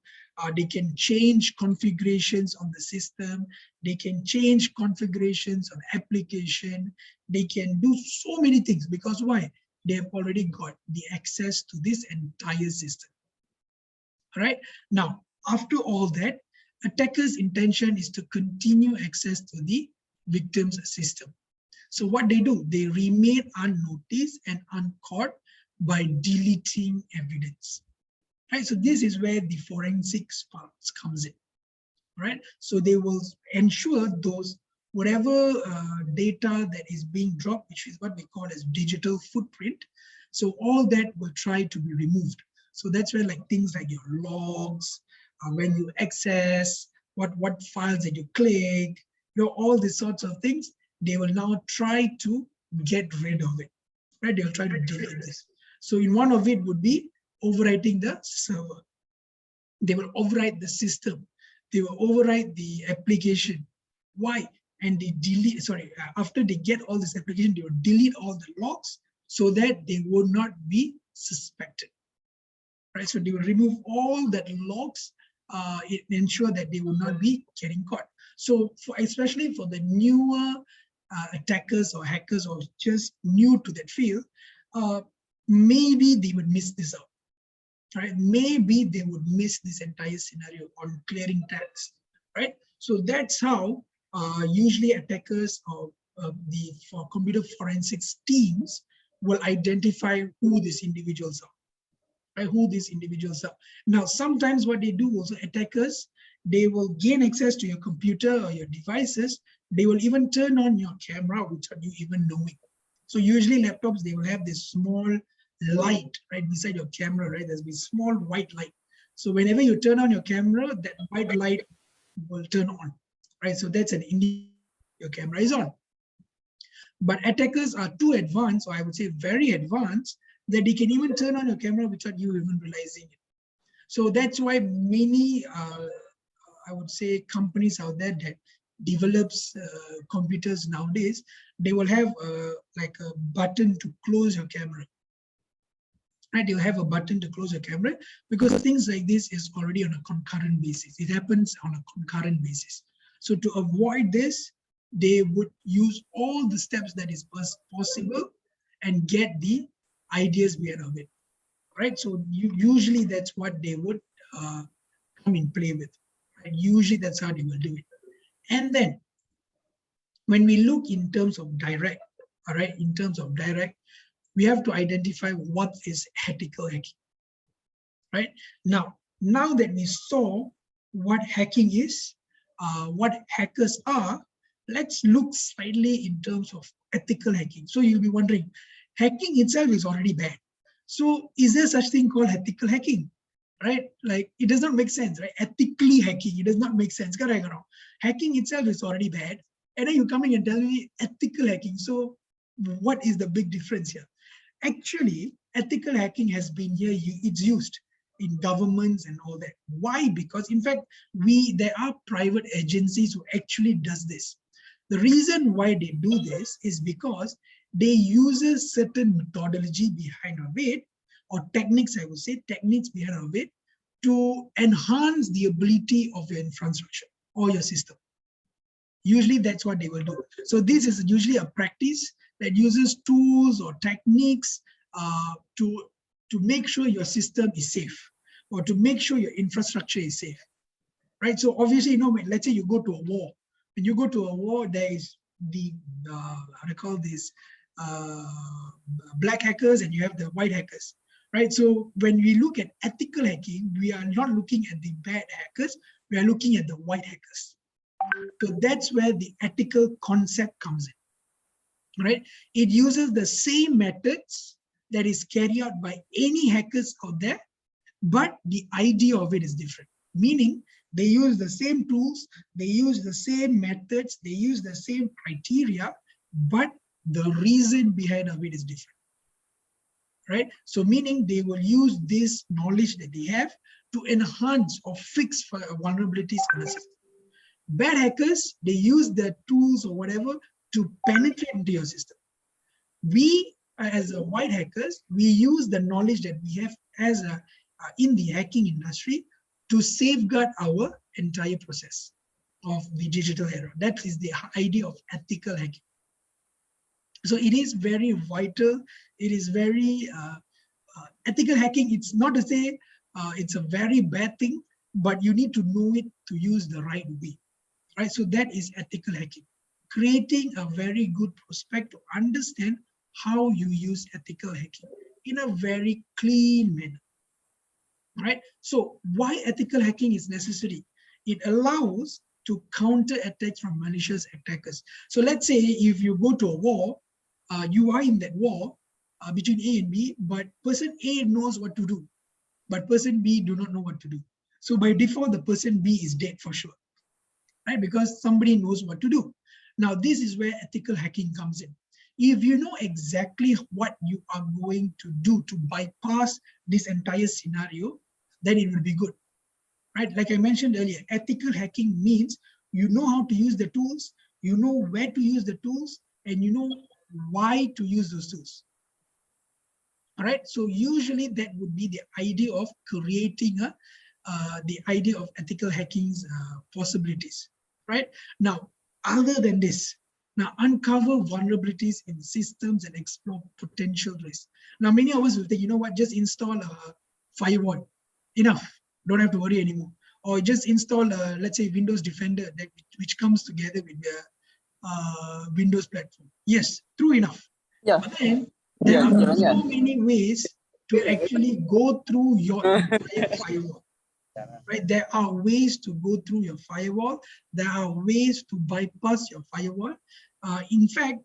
They can change configurations on the system. They can change configurations on application. They can do so many things because why? They have already got the access to this entire system. All right. Now, after all that, attackers' intention is to continue access to the victim's system. So what they do, they remain unnoticed and uncaught by deleting evidence, right? So this is where the forensics parts comes in, right? So they will ensure those, whatever data that is being dropped, which is what we call as digital footprint. So all that will try to be removed. So that's where like things like your logs, when you access, what files that you click, you know, all these sorts of things, they will now try to get rid of it, right? They'll try to delete this. So in one of it would be overwriting the server. They will overwrite the system. They will overwrite the application. Why? And they delete, sorry, after they get all this application, they will delete all the logs so that they will not be suspected, right? So they will remove all that logs, ensure that they will not be getting caught. So especially for the newer attackers or hackers or just new to that field, maybe they would miss this out, right? Maybe they would miss this entire scenario on clearing tags, right? So that's how usually attackers or for computer forensics teams will identify who these individuals are, right? Who these individuals are. Now, sometimes what they do also, attackers, they will gain access to your computer or your devices. They will even turn on your camera without you even knowing. So usually laptops, they will have this small light right beside your camera, right? There's this small white light. So whenever you turn on your camera, that white light will turn on, right? So that's an indication your camera is on. But attackers are too advanced, or I would say very advanced, that they can even turn on your camera without you even realizing it. So that's why many, I would say, companies out there that develops computers nowadays, they will have like a button to close your camera. Right, you'll have a button to close your camera, because things like this is already on a concurrent basis. It happens on a concurrent basis. So to avoid this, they would use all the steps that is possible and get the ideas behind of it. Right, so usually that's what they would come in play with. Right? Usually that's how they will do it. And then when we look in terms of direct, all right, in terms of direct, we have to identify what is ethical hacking, right? Now that we saw what hacking is, what hackers are, let's look slightly in terms of ethical hacking. So you'll be wondering, hacking itself is already bad. So is there such thing called ethical hacking, right? Like, it does not make sense, right? Ethically hacking, it does not make sense. Correct or wrong? Hacking itself is already bad. And then you coming and telling me ethical hacking. So what is the big difference here? Actually, ethical hacking has been here, it's used in governments and all that. Why? Because in fact, there are private agencies who actually does this. The reason why they do this is because they use a certain methodology behind of it, or techniques, I would say, techniques behind of it, to enhance the ability of your infrastructure or your system. Usually that's what they will do. So this is usually a practice that uses tools or techniques to make sure your system is safe, or to make sure your infrastructure is safe, right? So obviously, let's say you go to a war. When you go to a war, there is the, how do you call this, black hackers, and you have the white hackers, right? So when we look at ethical hacking, we are not looking at the bad hackers, we are looking at the white hackers. So that's where the ethical concept comes in, right? It uses the same methods that is carried out by any hackers out there, but the idea of it is different. Meaning, they use the same tools, they use the same methods, they use the same criteria, but the reason behind of it is different, right? So meaning they will use this knowledge that they have to enhance or fix vulnerabilities in the system. Bad hackers, they use their tools or whatever to penetrate into your system. We, as a white hackers, we use the knowledge that we have as in the hacking industry to safeguard our entire process of the digital era. That is the idea of ethical hacking. So it is very vital. It is very ethical hacking. It's not to say it's a very bad thing, but you need to know it to use the right way. Right, so that is ethical hacking, creating a very good prospect to understand how you use ethical hacking in a very clean manner. Right, so why ethical hacking is necessary? It allows to counter attacks from malicious attackers. So let's say if you go to a war, you are in that war between A and B, but person A knows what to do, but person B do not know what to do. So by default, the person B is dead for sure. Right? Because somebody knows what to do. Now, this is where ethical hacking comes in. If you know exactly what you are going to do to bypass this entire scenario, then it will be good. Right? Like I mentioned earlier, ethical hacking means you know how to use the tools, you know where to use the tools, and you know why to use those tools. All right. So usually that would be the idea of creating the idea of ethical hacking's possibilities. Right now, other than this, now uncover vulnerabilities in systems and explore potential risks. Now, many of us will think, you know what, just install a firewall, enough, don't have to worry anymore. Or just install, let's say, Windows Defender, which comes together with the Windows platform. Yes, true enough. Yeah. But then there are so many ways to actually go through your entire firewall. Right? There are ways to go through your firewall. There are ways to bypass your firewall. In fact,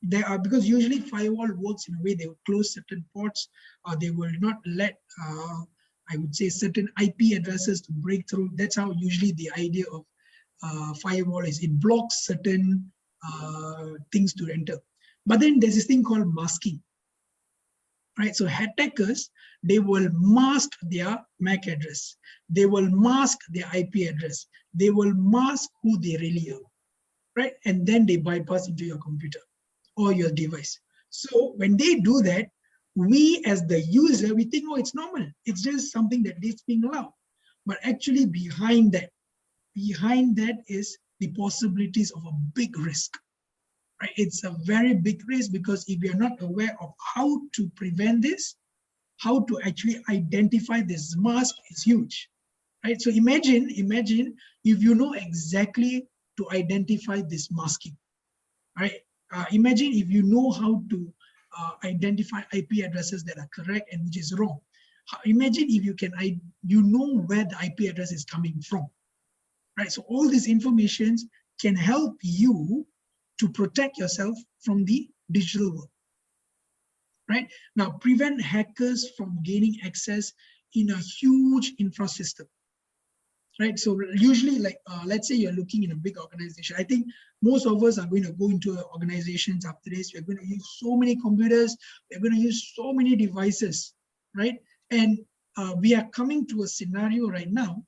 there are, because usually firewall works in a way they will close certain ports, or they will not let I would say, certain IP addresses to break through. That's how usually the idea of firewall is. It blocks certain things to enter. But then there's this thing called masking, right? So attackers, they will mask their MAC address. They will mask their IP address. They will mask who they really are, right? And then they bypass into your computer or your device. So when they do that, we as the user, we think, oh, it's normal. It's just something that is being allowed. But actually behind that is the possibilities of a big risk, right? It's a very big risk, because if you're not aware of how to prevent this, how to actually identify this mask, is huge, right? So imagine if you know exactly to identify this masking, right? Imagine if you know how to identify IP addresses that are correct and which is wrong. Imagine if you know where the IP address is coming from, right? So all these informations can help you to protect yourself from the digital world, right? Now, prevent hackers from gaining access in a huge infrastructure, right? So usually, like, let's say you're looking in a big organization. I think most of us are going to go into organizations after this. We're going to use so many computers. We're going to use so many devices, right? And we are coming to a scenario right now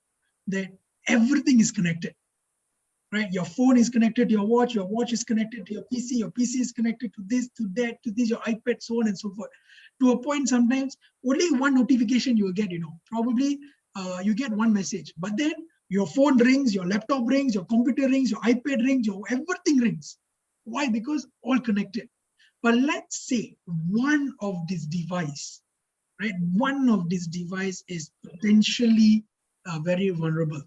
that everything is connected, right? Your phone is connected to your watch is connected to your PC is connected to this, to that, to this, your iPad, so on and so forth. To a point, sometimes only one notification you will get, probably you get one message, but then your phone rings, your laptop rings, your computer rings, your iPad rings, your everything rings. Why? Because all connected. But let's say one of this device, right? One of this device is potentially very vulnerable.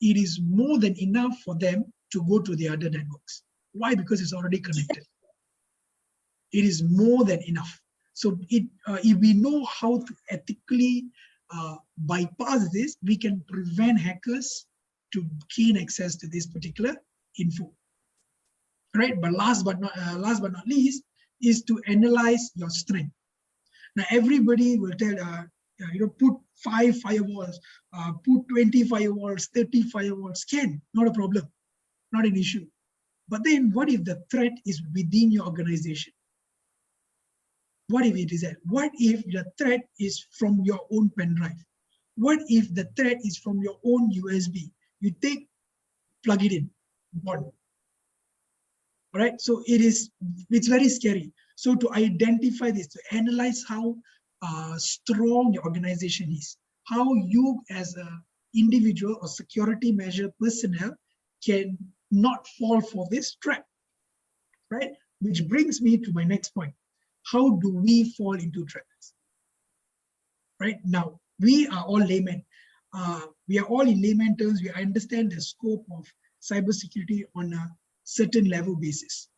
It is more than enough for them to go to the other networks. Why? Because it's already connected. It is more than enough. So if we know how to ethically bypass this, we can prevent hackers to gain access to this particular info, right? But last but not least is to analyze your strength. Now everybody will tell put 5 firewalls, put 20 firewalls, 30 firewalls. Not a problem, not an issue. But then what if the threat is within your organization? What if it is that? What if the threat is from your own pen drive? What if the threat is from your own USB? You plug it in, one. All right, so it's very scary. So to identify this, to analyze how strong your organization is, how you as an individual or security measure personnel can not fall for this trap, right? Which brings me to my next point. How do we fall into traps? Right now, we are all laymen. We are all in layman terms. We understand the scope of cybersecurity on a certain level basis.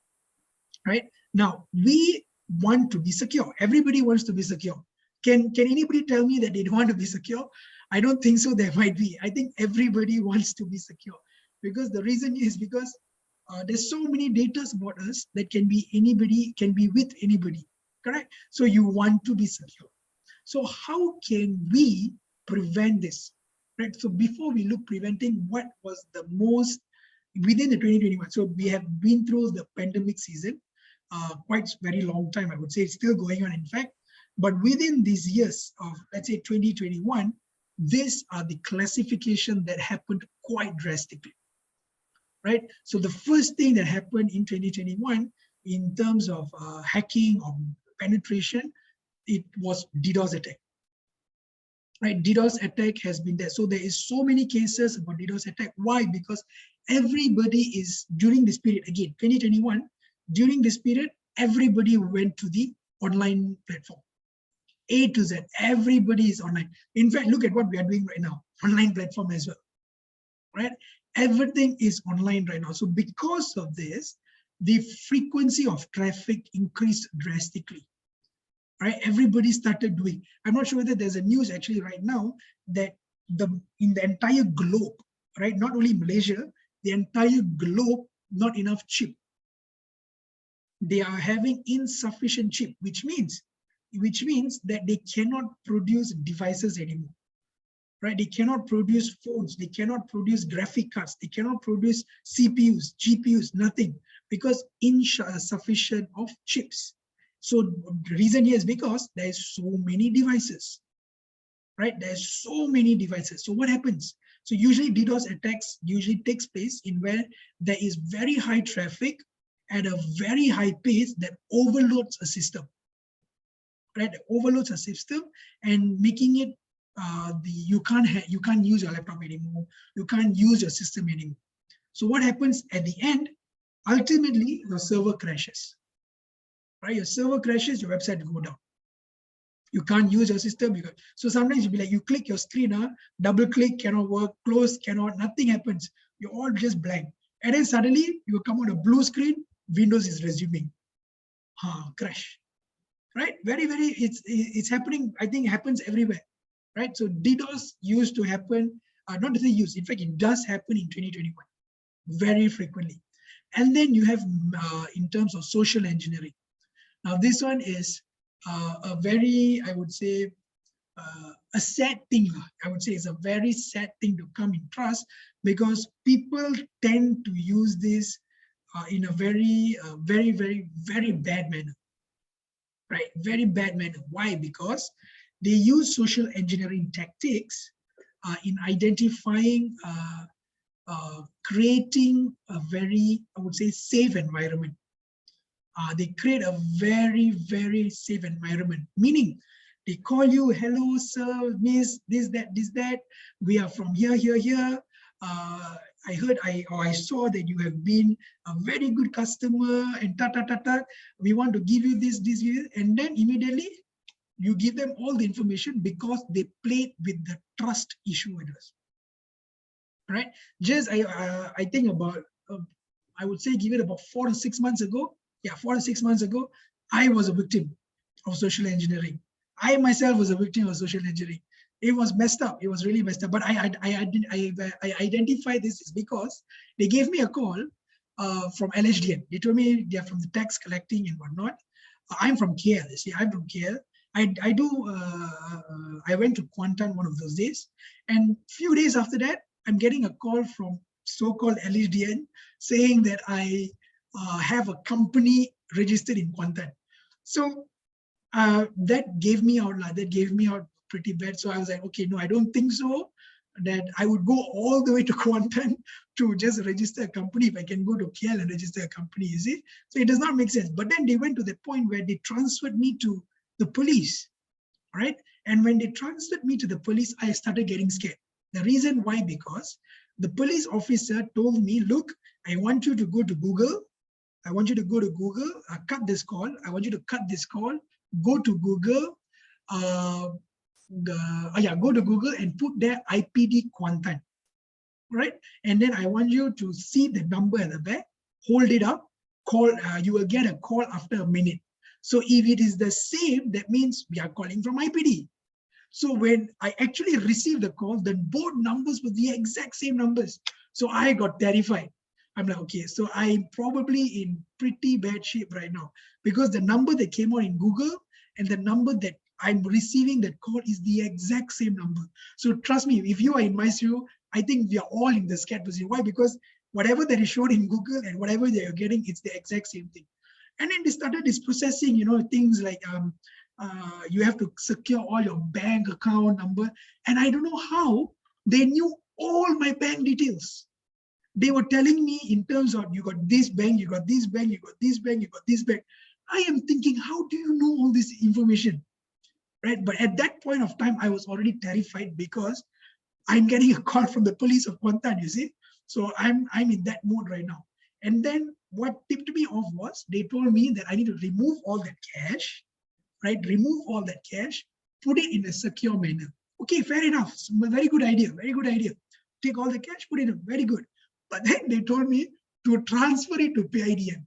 Right now, we want to be secure. Everybody wants to be secure. Can anybody tell me that they don't want to be secure? I don't think so. There might be. I think everybody wants to be secure, because the reason is because there's so many data about us that can be with anybody. Correct? So you want to be secure. So how can we prevent this? Right? So before we look preventing, what was the most within the 2021? So we have been through the pandemic season, quite very long time. I would say it's still going on, in fact. But within these years of, let's say, 2021, these are the classification that happened quite drastically. Right? So the first thing that happened in 2021 in terms of hacking or penetration, it was DDoS attack. Right, DDoS attack has been there. So there is so many cases about DDoS attack. Why? Because everybody is, during this period, again, 2021, during this period, everybody went to the online platform. A to Z, everybody is online. In fact, look at what we are doing right now, online platform as well. Right? Everything is online right now. So because of this, the frequency of traffic increased drastically. Right, everybody started doing. I'm not sure whether there's a news actually right now that in the entire globe, right, not only Malaysia, the entire globe, not enough chip. They are having insufficient chip, which means which means that they cannot produce devices anymore. Right? They cannot produce phones, they cannot produce graphic cards, they cannot produce CPUs, GPUs, nothing, because insufficient of chips. So the reason here is because there's so many devices, right? There's so many devices. So what happens? So usually DDoS attacks usually takes place in where there is very high traffic at a very high pace that overloads a system, right? Overloads a system and making it you can't use your laptop anymore. You can't use your system anymore. So what happens at the end? Ultimately, your server crashes. Right? Your server crashes, your website will go down. You can't use your system. So sometimes you'll be like, you click your screen, double click cannot work, close cannot, nothing happens. You're all just blank. And then suddenly you come on a blue screen, Windows is resuming. Crash. Right? It's happening. I think it happens everywhere. Right? So DDoS used to happen, not to say used, in fact, it does happen in 2021 very frequently. And then you have in terms of social engineering. Now, this one is a very, I would say, a sad thing. I would say it's a very sad thing to come in trust, because people tend to use this in a very bad manner. Right? Very bad manner. Why? Because they use social engineering tactics in identifying, creating a very, I would say, safe environment. They create a very safe environment, meaning they call you, hello, sir, miss, this, that, we are from here. I heard, I saw that you have been a very good customer and we want to give you this, and then immediately you give them all the information because they played with the trust issue with us, right? Just I think about, I would say give it about 4 to 6 months ago. Yeah, 4 to 6 months ago, I was a victim of social engineering. I myself was a victim of social engineering. It was messed up. It was really messed up. But I identified this is because they gave me a call from LHDN. They told me they're from the tax collecting and whatnot. I'm from KL. You see, I'm from KL. I went to Kuantan one of those days, and few days after that, I'm getting a call from so-called LHDN saying that I have a company registered in Kuantan. So that gave me out. That gave me out pretty bad. So I was like, okay, no, I don't think so. That I would go all the way to Kuantan to just register a company if I can go to KL and register a company. You see, so it does not make sense. But then they went to the point where they transferred me to the police, right? And when they transferred me to the police, I started getting scared. The reason why, because the police officer told me, look, I want you to go to Google. I want you to go to Google, cut this call. I want you to cut this call, go to Google, go to Google and put there IPD Kuantan, right? And then I want you to see the number at the back, hold it up, call, you will get a call after a minute. So if it is the same, that means we are calling from IPD. So when I actually received the call, then both numbers were the exact same numbers. So I got terrified. I'm like, okay, so I'm probably in pretty bad shape right now, because the number that came out in Google and the number that I'm receiving that call is the exact same number. So trust me, if you are in my shoe, I think we are all in the scared position. Why? Because whatever that is shown in Google and whatever that you're getting, it's the exact same thing. And then they started this processing, you know, things like you have to secure all your bank account number. And I don't know how they knew all my bank details. They were telling me in terms of, you got this bank, you got this bank, you got this bank, you got this bank. I am thinking, how do you know all this information? Right? But at that point of time, I was already terrified because I'm getting a call from the police of Kuantan, you see? So I'm in that mode right now. And then what tipped me off was they told me that I need to remove all that cash, right? Remove all that cash, put it in a secure manner. Okay, fair enough. Very good idea. Very good idea. Take all the cash, put it in. Very good. But then they told me to transfer it to PIDM.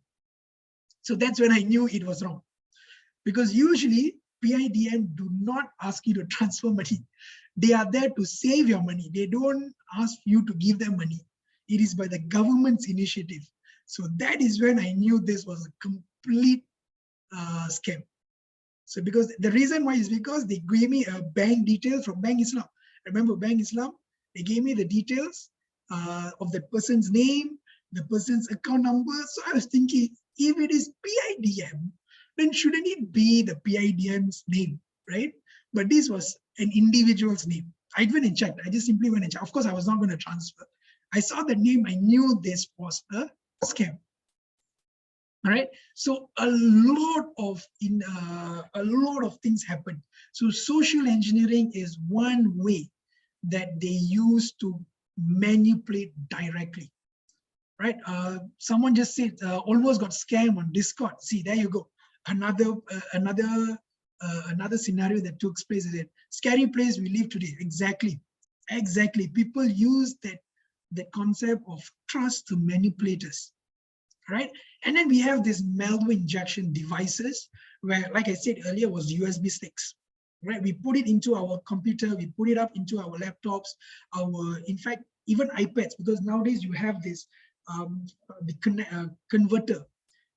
So that's when I knew it was wrong. Because usually PIDM do not ask you to transfer money. They are there to save your money. They don't ask you to give them money. It is by the government's initiative. So that is when I knew this was a complete scam. So because the reason why is because they gave me a bank detail from Bank Islam. Remember Bank Islam? They gave me the details of the person's name, the person's account number. So I was thinking, if it is PIDM, then shouldn't it be the PIDM's name, right? But this was an individual's name. I went and checked. I just simply went and checked. Of course, I was not going to transfer. I saw the name. I knew this was a scam. All right. So a lot of things happened. So social engineering is one way that they use to manipulate directly. Right. Someone just said almost got scammed on Discord. See, there you go. Another scenario that took place is it scary place we live today. Exactly. People use that concept of trust to manipulate us. Right. And then we have these malware injection devices where, like I said earlier, was USB sticks. Right. We put it into our computer, we put it up into our laptops, in fact, even iPads, because nowadays you have this converter,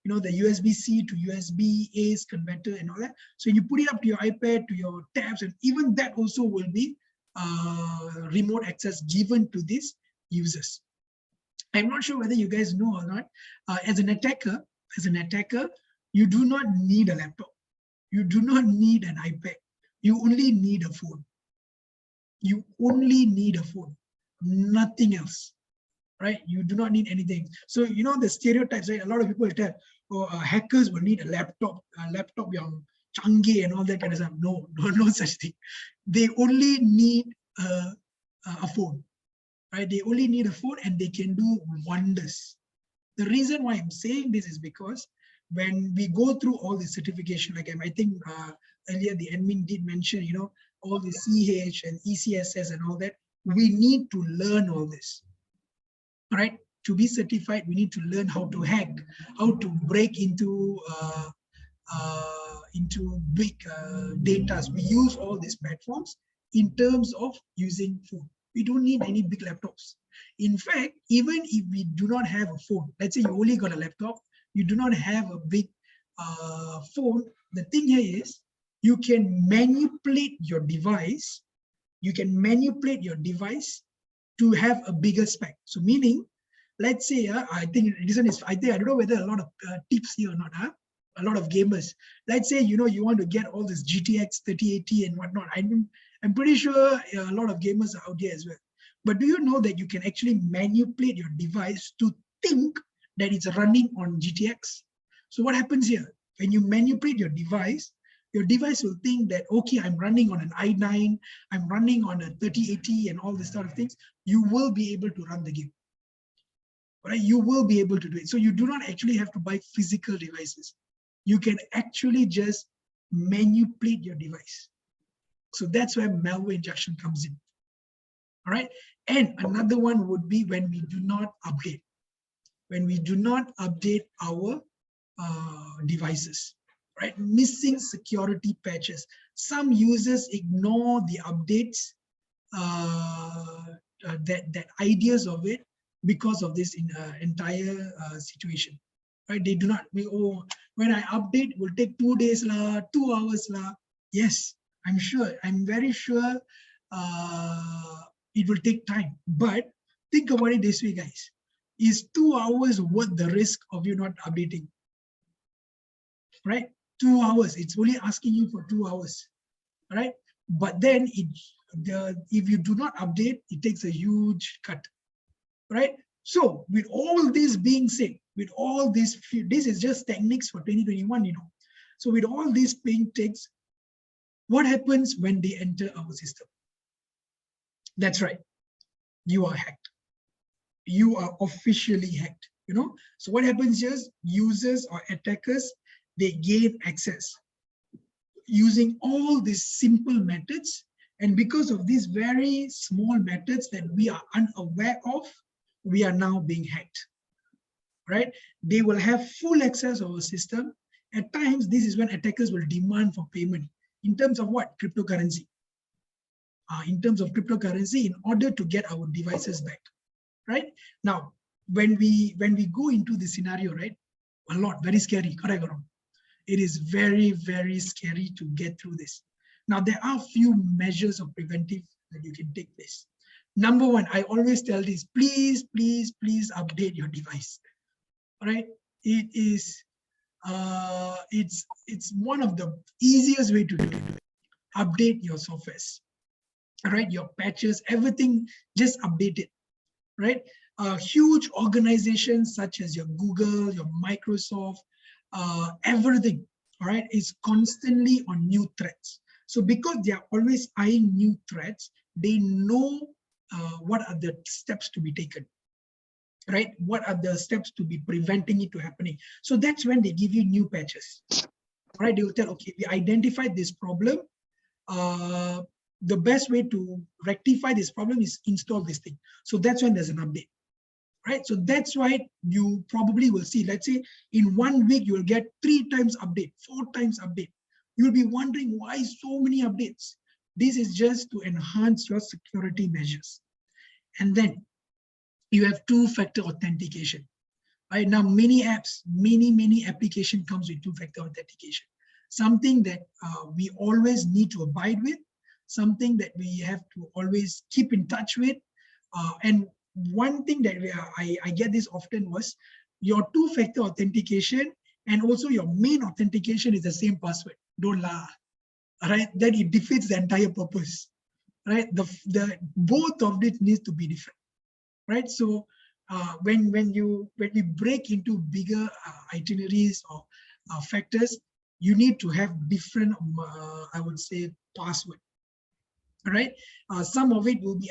you know, the USB-C to USB-A converter and all that. So you put it up to your iPad, to your tabs, and even that also will be remote access given to these users. I'm not sure whether you guys know or not. As an attacker, you do not need a laptop. You do not need an iPad. You only need a phone. You only need a phone, nothing else. Right? You do not need anything. So, you know, the stereotypes, right? A lot of people tell, oh, hackers will need a laptop young changi and all that kind of stuff. No such thing. They only need a phone, right? They only need a phone and they can do wonders. The reason why I'm saying this is because when we go through all the certification, like I think earlier the admin did mention, you know, all the CH and ECSS and all that, we need to learn all this. Right? To be certified, we need to learn how to hack, how to break into big data. We use all these platforms in terms of using phone. We don't need any big laptops. In fact, even if we do not have a phone, let's say you only got a laptop, you do not have a big phone, the thing here is you can manipulate your device. You can manipulate your device to have a bigger spec. So meaning, let's say, I think reason is, I don't know whether a lot of tips here or not, a lot of gamers. Let's say, you know, you want to get all this GTX 3080 and whatnot. I'm pretty sure a lot of gamers are out there as well. But do you know that you can actually manipulate your device to think that it's running on GTX? So what happens here? When you manipulate your device will think that, okay, I'm running on an i9, I'm running on a 3080 and all this sort of things. You will be able to run the game. Right? You will be able to do it. So you do not actually have to buy physical devices. You can actually just manipulate your device. So that's where malware injection comes in. All right. And another one would be when we do not update. When we do not update our devices. Right, missing security patches. Some users ignore the updates, that ideas of it because of this entire situation. Right, they do not. When I update, it will take 2 days la, 2 hours la. Yes, I'm sure. I'm very sure it will take time. But think about it this way, guys: is 2 hours worth the risk of you not updating? Right. 2 hours, it's only asking you for 2 hours, right? But then if you do not update, it takes a huge cut, right? So with all this being said, with all this is just techniques for 2021, you know. So with all these being takes, what happens when they enter our system? That's right, you are hacked. You are officially hacked, you know. So what happens is users or attackers, they gain access using all these simple methods. And because of these very small methods that we are unaware of, we are now being hacked, right? They will have full access of our system. At times, this is when attackers will demand for payment in terms of what? Cryptocurrency. In terms of cryptocurrency, in order to get our devices back, right? Now, when we go into the scenario, right? A lot, very scary, correct or wrong? it is very, very scary to get through this. Now, there are few measures of preventive that you can take this. Number one, I always tell this, please, please, please update your device. All right, it is, it's one of the easiest way to do it. Update your softwares, all right, your patches, everything, just update it, right? Huge organizations such as your Google, your Microsoft, everything, all right, is constantly on new threats. So because they are always eyeing new threats, they know what are the steps to be taken, right? What are the steps to be preventing it to happening? So that's when they give you new patches, right? They will tell, okay, we identified this problem. The best way to rectify this problem is install this thing. So that's when there's an update, right? So that's why you probably will see, let's say in 1 week, you will get 3 times update, 4 times update. You'll be wondering why so many updates. This is just to enhance your security measures. And then you have 2-factor authentication. Right now, many apps, many application comes with 2-factor authentication. Something that we always need to abide with, something that we have to always keep in touch with. And one thing that I get this often was your 2-factor authentication and also your main authentication is the same password. Don't lie, right? Then it defeats the entire purpose, right? The both of it needs to be different, right? So when we break into bigger itineraries or factors, you need to have different, I would say, password. Right? Some of it will be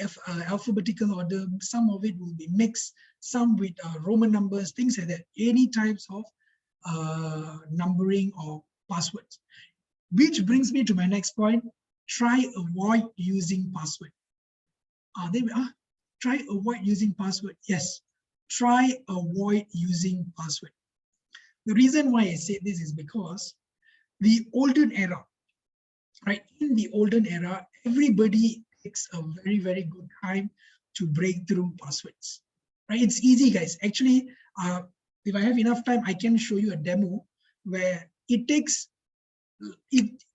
alphabetical order, some of it will be mixed, some with Roman numbers, things like that. Any types of numbering or passwords. Which brings me to my next point. Try avoid using password. Try avoid using password. Yes, try avoid using password. The reason why I say this is because the olden era, right? In the olden era, everybody takes a very, very good time to break through passwords, right? It's easy, guys. Actually, if I have enough time, I can show you a demo where it takes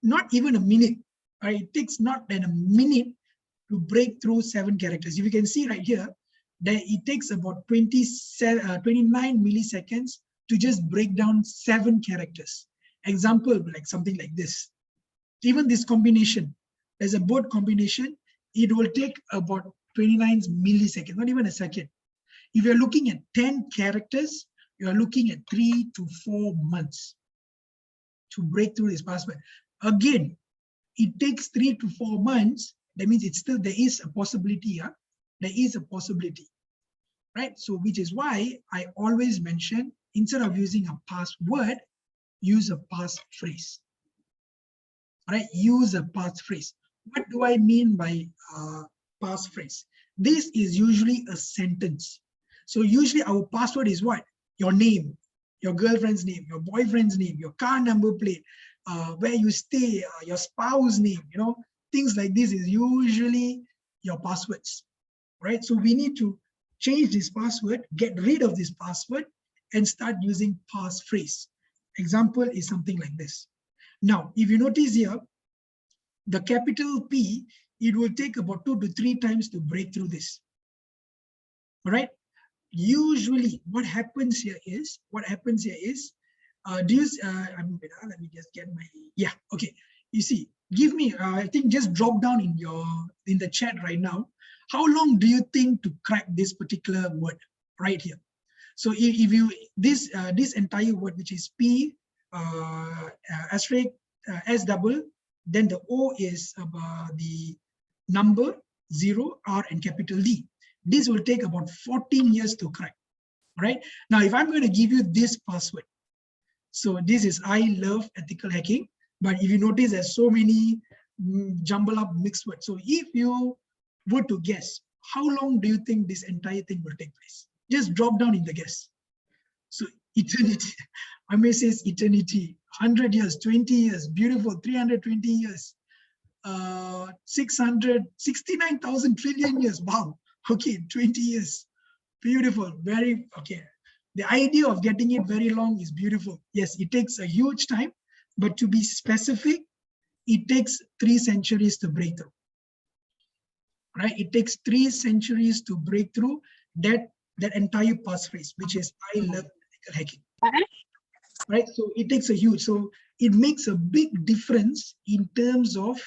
not even a minute, right? It takes not than a minute to break through 7 characters. If you can see right here, that it takes about 29 milliseconds to just break down 7 characters. Example, like something like this. Even this combination, as a board combination, it will take about 29 milliseconds, not even a second. If you're looking at 10 characters, you're looking at 3 to 4 months to break through this password. Again, it takes 3 to 4 months. That means it's still, there is a possibility. There is a possibility, right? So which is why I always mention, instead of using a password, use a passphrase. Right? Use a passphrase. What do I mean by passphrase? This is usually a sentence. So usually our password is what? Your name, your girlfriend's name, your boyfriend's name, your car number plate, where you stay, your spouse name, you know, things like this is usually your passwords, right? So we need to change this password, get rid of this password, and start using passphrase. Example is something like this. Now, if you notice here, the capital P, it will take about 2 to 3 times to break through this. All right. Usually, what happens here is, let me just get my, yeah, okay. You see, give me, I think just drop down in the chat right now. How long do you think to crack this particular word right here? So if you, this entire word, which is P, asterisk, S double, then the O is the number 0, R, and capital D. This will take about 14 years to crack, right? Now, if I'm going to give you this password, so this is I love ethical hacking, but if you notice there's so many jumble up mixed words. So if you were to guess, how long do you think this entire thing will take place? Just drop down in the guess. So eternity, I may say eternity, 100 years, 20 years, beautiful, 320 years, 69,000 trillion years, wow. Okay, 20 years, beautiful, very, okay. The idea of getting it very long is beautiful. Yes, it takes a huge time, But to be specific, it takes 3 centuries to break through. Right? It takes 3 centuries to break through that entire passphrase, which is "I love ethical hacking." Right? So it takes a huge, so it makes a big difference in terms of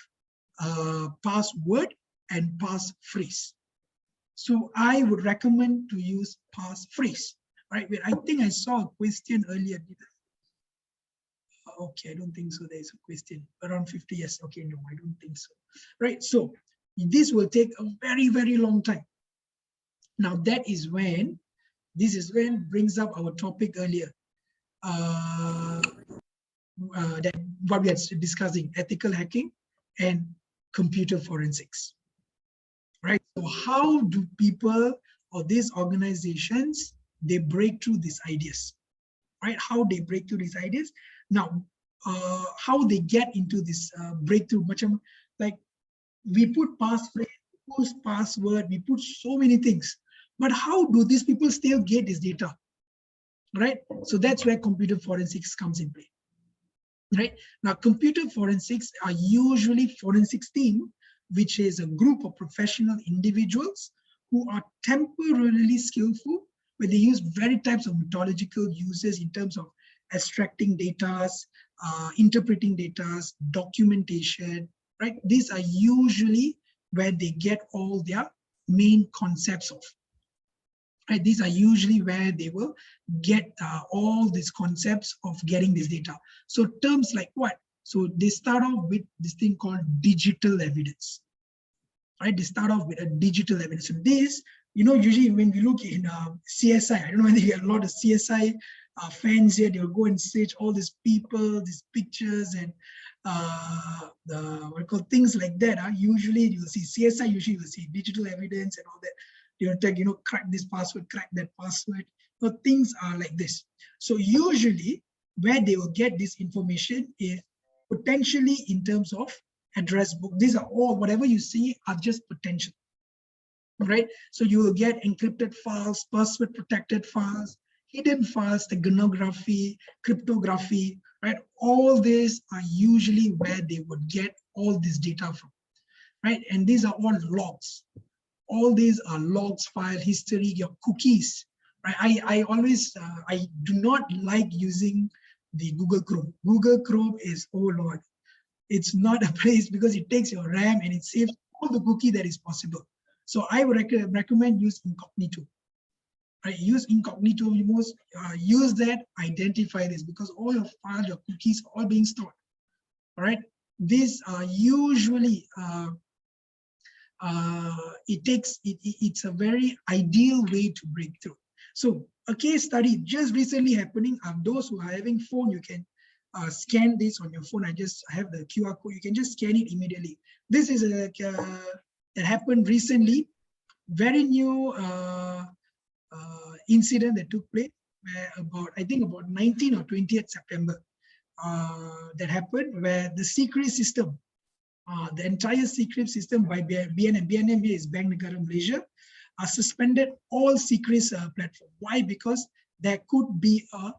password and passphrase. So I would recommend to use passphrase. Right? I think I saw a question earlier. Okay, I don't think so. There's a question around 50. Yes. Okay, no, I don't think so. Right. So this will take a very, very long time. Now this is when brings up our topic earlier. That what we are discussing, ethical hacking and computer forensics. Right. So how do people or these organizations, they break through these ideas? Right? How they break through these ideas. Now, how they get into this breakthrough, like we put passphrase, we put password, we put so many things, but how do these people still get this data? Right? So that's where computer forensics comes in play. Right? Now, computer forensics are usually forensics team, which is a group of professional individuals who are temporarily skillful, where they use various types of methodological uses in terms of extracting data, interpreting data, documentation, right? These are usually where they get all their main concepts of. Right? These are usually where they will get all these concepts of getting this data. So terms like what? So they start off with this thing called digital evidence. Right? They start off with a digital evidence. So this, usually when we look in CSI, I don't know whether you have a lot of CSI fans here, they'll go and search all these people, these pictures, and what call things like that. Usually you'll see CSI, usually you'll see digital evidence and all that. They'll tag, crack this password, crack that password. So things are like this. So usually where they will get this information is potentially in terms of address book. These are all, whatever you see are just potential. Right? So you will get encrypted files, password protected files, hidden files, steganography, cryptography, right? All these are usually where they would get all this data from, right? And these are all logs. All these are logs, file history, your cookies, right? I always, I do not like using the Google Chrome. Google Chrome is, oh Lord, it's not a place because it takes your RAM and it saves all the cookie that is possible. So I would recommend use incognito. Right? Use incognito, you must use that, identify this, because all your files, your cookies are all being stored. All right. These are usually it's a very ideal way to break through. So a case study just recently happening. Those who are having phone, you can scan this on your phone. I have the QR code. You can just scan it immediately. This is that happened recently. Very new incident that took place where I think about 19th or 20th September that happened, where the secret system, the entire secret system by BNM is Bank Negara Malaysia, suspended all secrets platform. Why? Because there could be a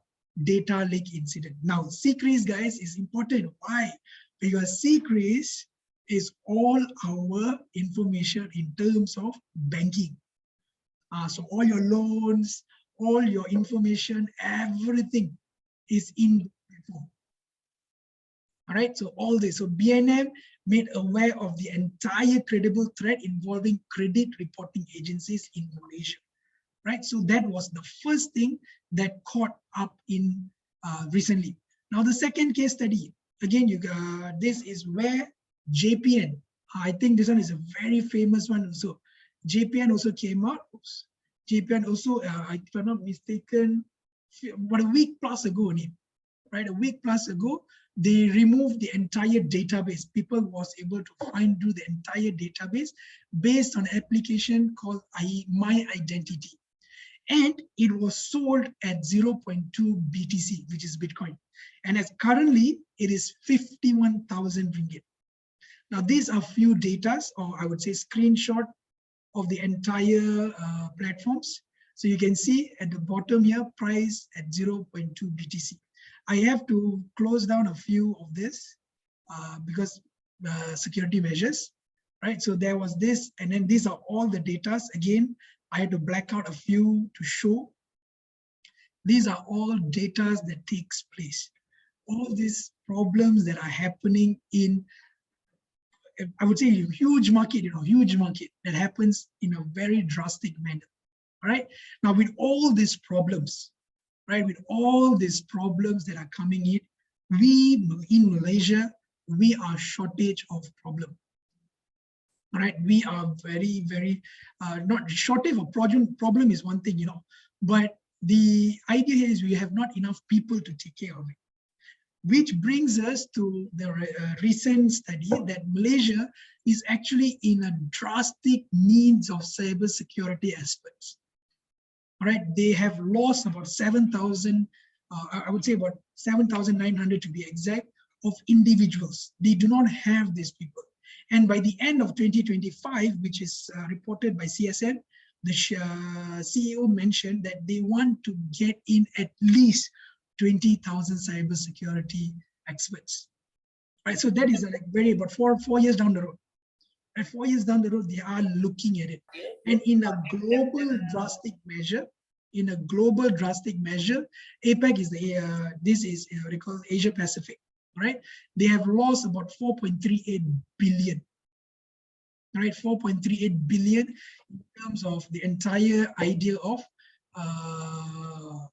data leak incident. Now, secrets, guys, is important. Why? Because secrets is all our information in terms of banking. So all your loans, all your information, everything is in the platform. All right, so all this. So BNM made aware of the entire credible threat involving credit reporting agencies in Malaysia. Right, so that was the first thing that caught up in recently. Now the second case study, again, this is where JPN, I think this one is a very famous one also. JPN also came out. Oops. JPN also, if I'm not mistaken, about a week plus ago, right? A week plus ago, they removed the entire database. People was able to find through the entire database based on an application called My Identity. And it was sold at 0.2 BTC, which is Bitcoin. And as currently, it is 51,000 ringgit. Now, these are few datas, or I would say screenshot of the entire platforms. So you can see at the bottom here, price at 0.2 BTC. I have to close down a few of this because security measures, right? So there was this, and then these are all the datas. Again, I had to black out a few to show. These are all datas that takes place. All these problems that are happening in, I would say, huge market, huge market that happens in a very drastic manner. All right. Now, with all these problems, right, with all these problems that are coming in, we in Malaysia, we are shortage of problem. All right, we are very, very not shortage of problem is one thing, but the idea here is we have not enough people to take care of it. Which brings us to the recent study that Malaysia is actually in a drastic needs of cybersecurity aspects. All right, they have lost about 7,000, I would say about 7,900 to be exact, of individuals. They do not have these people. And by the end of 2025, which is reported by CSN, the CEO mentioned that they want to get in at least 20,000 cybersecurity experts. Right, so that is like very about four years down the road. And 4 years down the road, they are looking at it. And in a global drastic measure, APEC is the this is recalled Asia Pacific, right? They have lost about 4.38 billion. Right, 4.38 billion in terms of the entire idea of I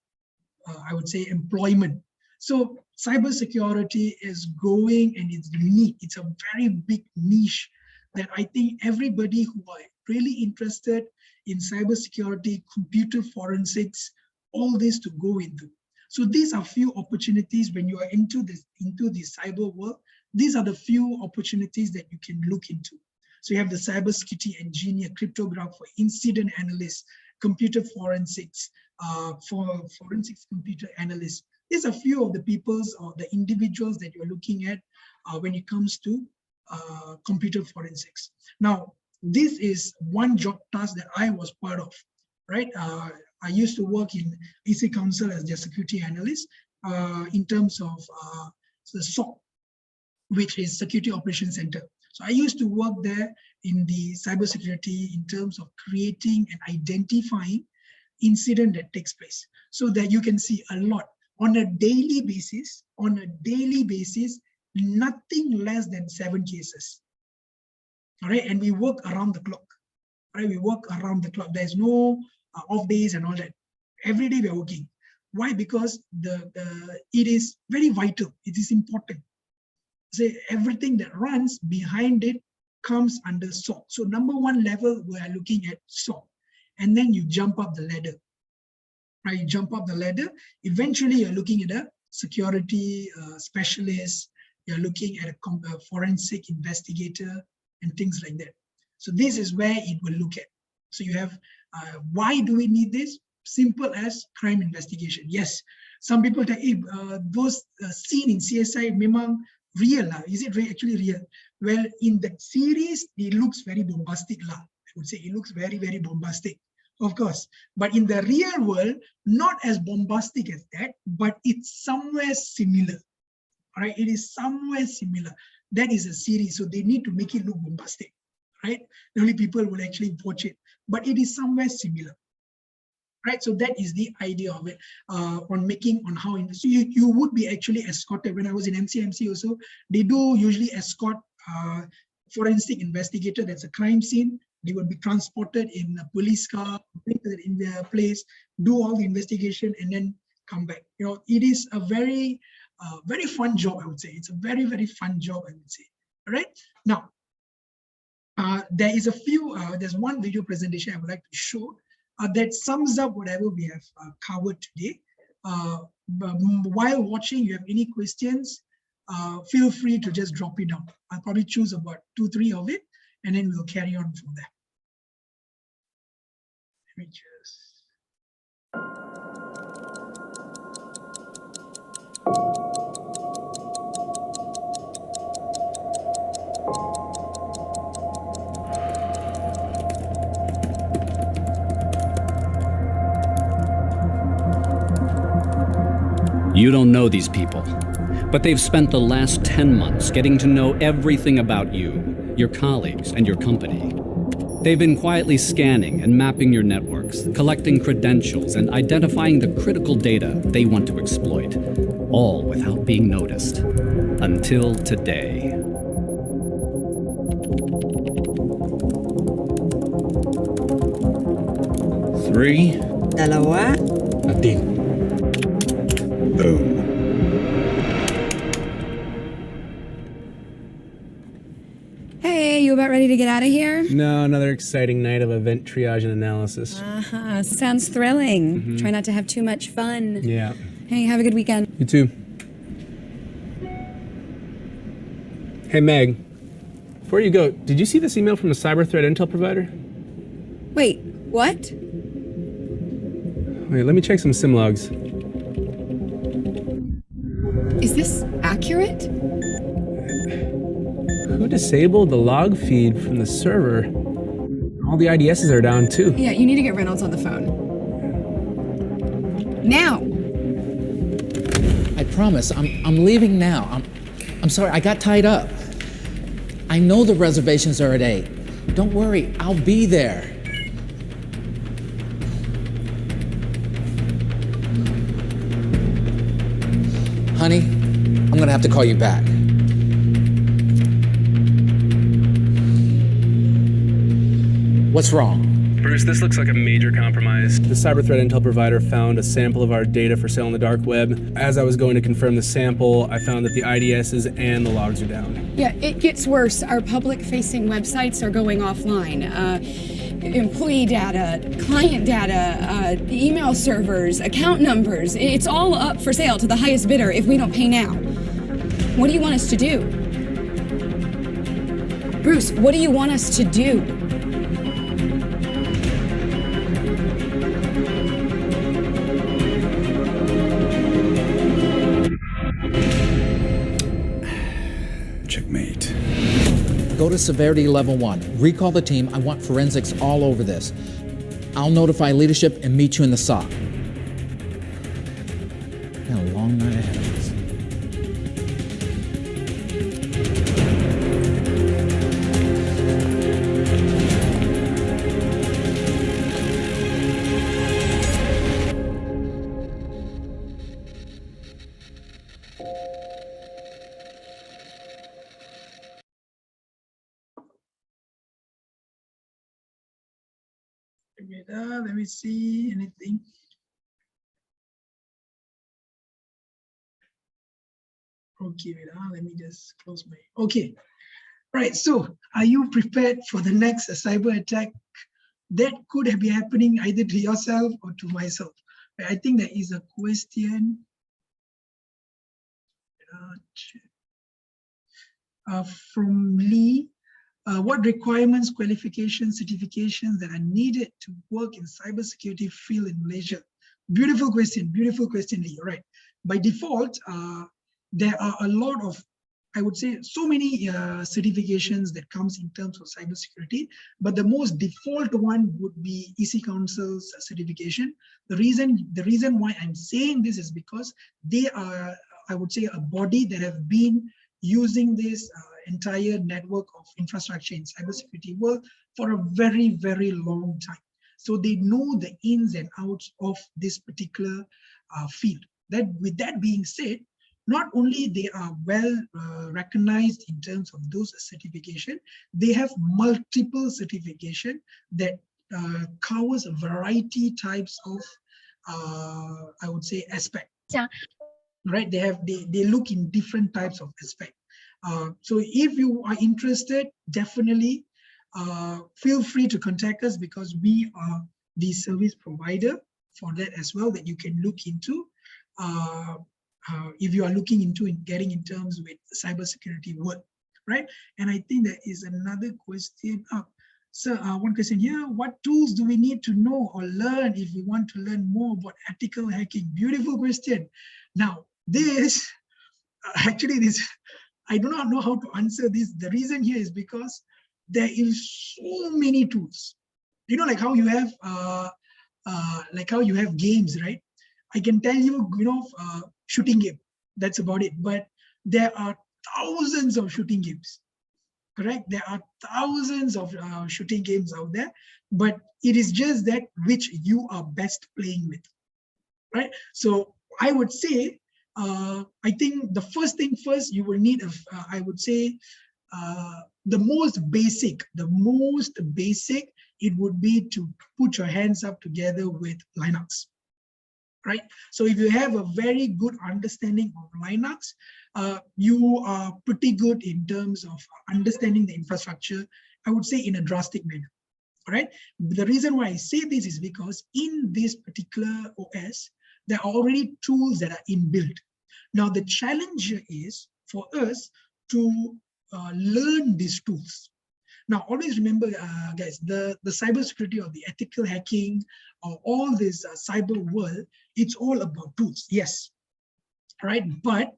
would say employment. So cybersecurity is growing and it's unique. It's a very big niche that I think everybody who are really interested in cybersecurity, computer forensics, all this to go into. So these are few opportunities when you are into the cyber world. These are the few opportunities that you can look into. So you have the cybersecurity engineer, cryptographer, incident analyst, computer forensics, for forensics computer analysts. These are few of the peoples or the individuals that you're looking at when it comes to computer forensics. Now, this is one job task that I was part of, right? I used to work in EC Council as their security analyst in terms of the SOC, which is Security Operations Center. So I used to work there in the cybersecurity in terms of creating and identifying incident that takes place, so that you can see a lot on a daily basis, nothing less than 7 cases. All right, and we work around the clock. Right, we work around the clock. There's no off days and all that. Every day we are working. Why? Because it is very vital. It is important. So everything that runs behind it comes under SOC. So number one level, we are looking at SOC, and then you jump up the ladder. Right, you jump up the ladder. Eventually, you're looking at a security specialist. You're looking at a forensic investigator and things like that. So this is where it will look at. So you have why do we need this? Simple as crime investigation. Yes, some people tell, hey, those seen in CSI memang real. Is it actually real? Well, in the series, it looks very bombastic. I would say it looks very, very bombastic, of course. But in the real world, not as bombastic as that, but it's somewhere similar. All right, it is somewhere similar. That is a series, so they need to make it look bombastic, right? The only people will actually watch it, but it is somewhere similar. Right, so that is the idea of it on how so you would be actually escorted. When I was in MCMC also, they do usually escort forensic investigator. That's a crime scene. They will be transported in a police car, in their place, do all the investigation, and then come back. You know, it is a very very fun job. I would say it's a very, very fun job. I would say. All right, now there is a few. There's one video presentation I would like to show. That sums up whatever we have covered today. While watching, you have any questions, feel free to just drop it down. I'll probably choose about 2-3 of it, and then we'll carry on from there. Let me just... You don't know these people, but they've spent the last 10 months getting to know everything about you, your colleagues, and your company. They've been quietly scanning and mapping your networks, collecting credentials, and identifying the critical data they want to exploit, all without being noticed. Until today. Three. Dalawa. Nothing. Boom. Hey, you about ready to get out of here? No, another exciting night of event triage and analysis. Sounds thrilling. Try not to have too much fun. Yeah. Hey, have a good weekend. You too. Hey, Meg. Before you go, did you see this email from a cyber threat intel provider? Wait, what? Wait, let me check some SIM logs. Is this accurate? Who disabled the log feed from the server? All the IDSs are down too. Yeah, you need to get Reynolds on the phone. Now! I promise, I'm leaving now. I'm sorry, I got tied up. I know the reservations are at 8. Don't worry, I'll be there. Honey, I'm gonna have to call you back. What's wrong? Bruce, this looks like a major compromise. The cyber threat intel provider found a sample of our data for sale on the dark web. As I was going to confirm the sample, I found that the IDSs and the logs are down. Yeah, it gets worse. Our public-facing websites are going offline. Employee data, client data, email servers, account numbers. It's all up for sale to the highest bidder if we don't pay now. What do you want us to do? Bruce, what do you want us to do? Checkmate. Go to severity level 1. Recall the team. I want forensics all over this. I'll notify leadership and meet you in the SOC. Got a long night ahead of us. Let me see anything. Okay, let me just close my. Okay, right. So, are you prepared for the next cyber attack that could be happening either to yourself or to myself? I think there is a question from Lee. What requirements, qualifications, certifications that are needed to work in cybersecurity field in Malaysia? Beautiful question, Lee. All right. By default, there are a lot of, I would say, so many certifications that comes in terms of cybersecurity, but the most default one would be EC Council's certification. The reason why I'm saying this is because they are, I would say, a body that have been using this entire network of infrastructure in cybersecurity world for a very, very long time. So they know the ins and outs of this particular field. With that being said, not only they are well recognized in terms of those certification, they have multiple certification that covers a variety types of, I would say, aspect. Yeah. Right? They look in different types of aspect. So if you are interested, definitely feel free to contact us because we are the service provider for that as well that you can look into. If you are looking into getting in terms with cybersecurity work, right? And I think there is another question up. So one question here, what tools do we need to know or learn if we want to learn more about ethical hacking? Beautiful question. Now, this, I do not know how to answer this. The reason here is because there is so many tools. You know, like how you have games, right? I can tell you, shooting game. That's about it. But there are thousands of shooting games. Correct? There are thousands of shooting games out there, but it is just that which you are best playing with, right? So I would say, I think the first thing first, you will need, I would say, the most basic, it would be to put your hands up together with Linux, right? So if you have a very good understanding of Linux, you are pretty good in terms of understanding the infrastructure, I would say, in a drastic manner, all right? The reason why I say this is because in this particular OS, there are already tools that are inbuilt. Now, the challenge is for us to learn these tools. Now, always remember, guys, the cybersecurity or the ethical hacking or all this cyber world, it's all about tools, yes, right? But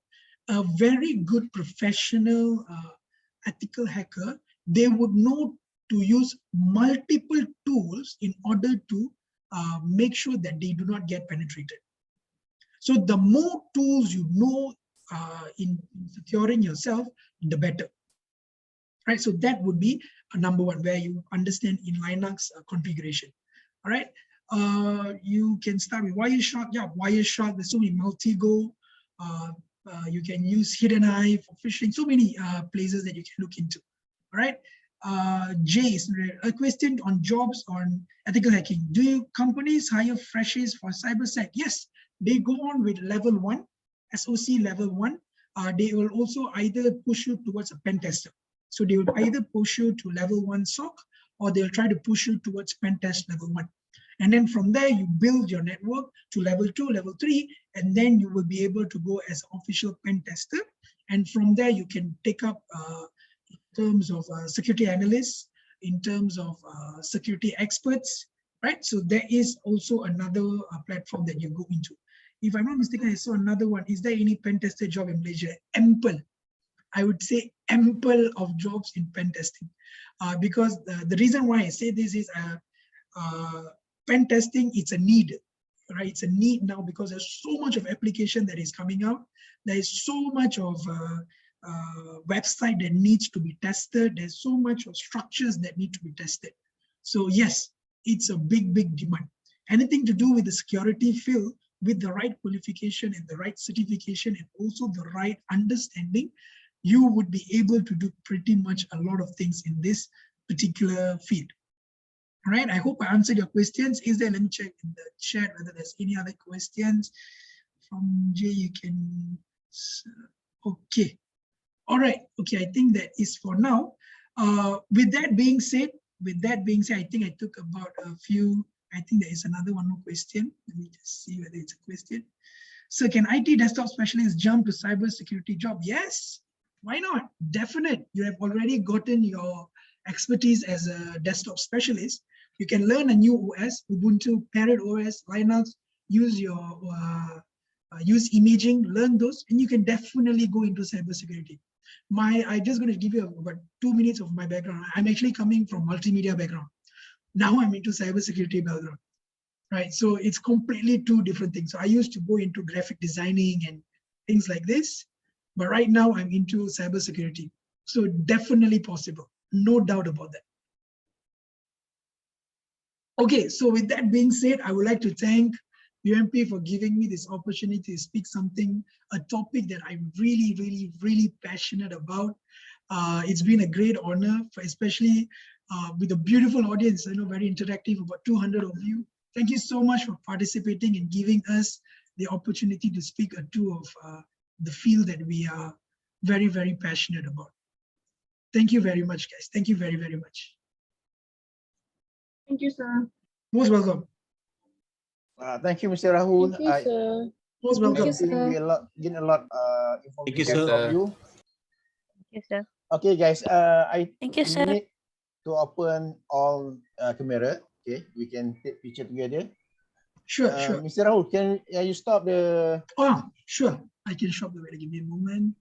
a very good professional ethical hacker, they would know to use multiple tools in order to make sure that they do not get penetrated. So the more tools you know in securing yourself, the better. Right, so that would be a number one, where you understand in Linux configuration. All right, you can start with Wireshark. Yeah, Wireshark. There's so many Multigo. You can use Hidden Eye for phishing. So many places that you can look into. All right, Jace, a question on jobs on ethical hacking. Do companies hire freshies for cybersec? Yes, they go on with level 1, SOC level 1. They will also either push you towards a pen tester. So they will either push you to level 1 SOC, or they'll try to push you towards pen test level 1. And then from there, you build your network to level 2, level 3, and then you will be able to go as an official pen tester. And from there, you can take up in terms of security analysts, in terms of security experts, right? So there is also another platform that you go into. If I'm not mistaken, I saw another one. Is there any pen tester job in Malaysia? Ample. I would say ample of jobs in pen testing, because the reason why I say this is pen testing, it's a need, right? It's a need now because there's so much of application that is coming out. There is so much of website that needs to be tested. There's so much of structures that need to be tested. So yes, it's a big, big demand. Anything to do with the security field, with the right qualification and the right certification and also the right understanding, you would be able to do pretty much a lot of things in this particular field. All right, I hope I answered your questions. Is there, let me check in the chat whether there's any other questions. From Jay, you can, okay. All right, okay, I think that is for now. With that being said, I think I took about a few, I think there is another one more question. Let me just see whether it's a question. So can IT desktop specialists jump to cybersecurity job? Yes. Why not? Definite. You have already gotten your expertise as a desktop specialist. You can learn a new OS, Ubuntu, Parrot OS, Linux, use your use imaging, learn those, and you can definitely go into cybersecurity. I'm just going to give you about 2 minutes of my background. I'm actually coming from multimedia background. Now I'm into cybersecurity background, right? So it's completely two different things. So I used to go into graphic designing and things like this. But right now I'm into cybersecurity. So definitely possible, no doubt about that. Okay, so with that being said, I would like to thank UMP for giving me this opportunity to speak a topic that I'm really, really, really passionate about. It's been a great honor, especially with a beautiful audience, very interactive, about 200 of you. Thank you so much for participating and giving us the opportunity to speak two of the field that we are very, very passionate about. Thank you very much, guys. Thank you very, very much. Thank you, sir. Most welcome. Thank you, Mr. Rahul. Thank you, sir. Most welcome. I think we gain a lot information from you. Thank you, sir. Okay, guys. Thank you, sir. Need to open all camera. Okay, we can take picture together. Sure, sure. Mr. Rahul, can you stop the? Oh, sure. I can stop the video. Give me a moment.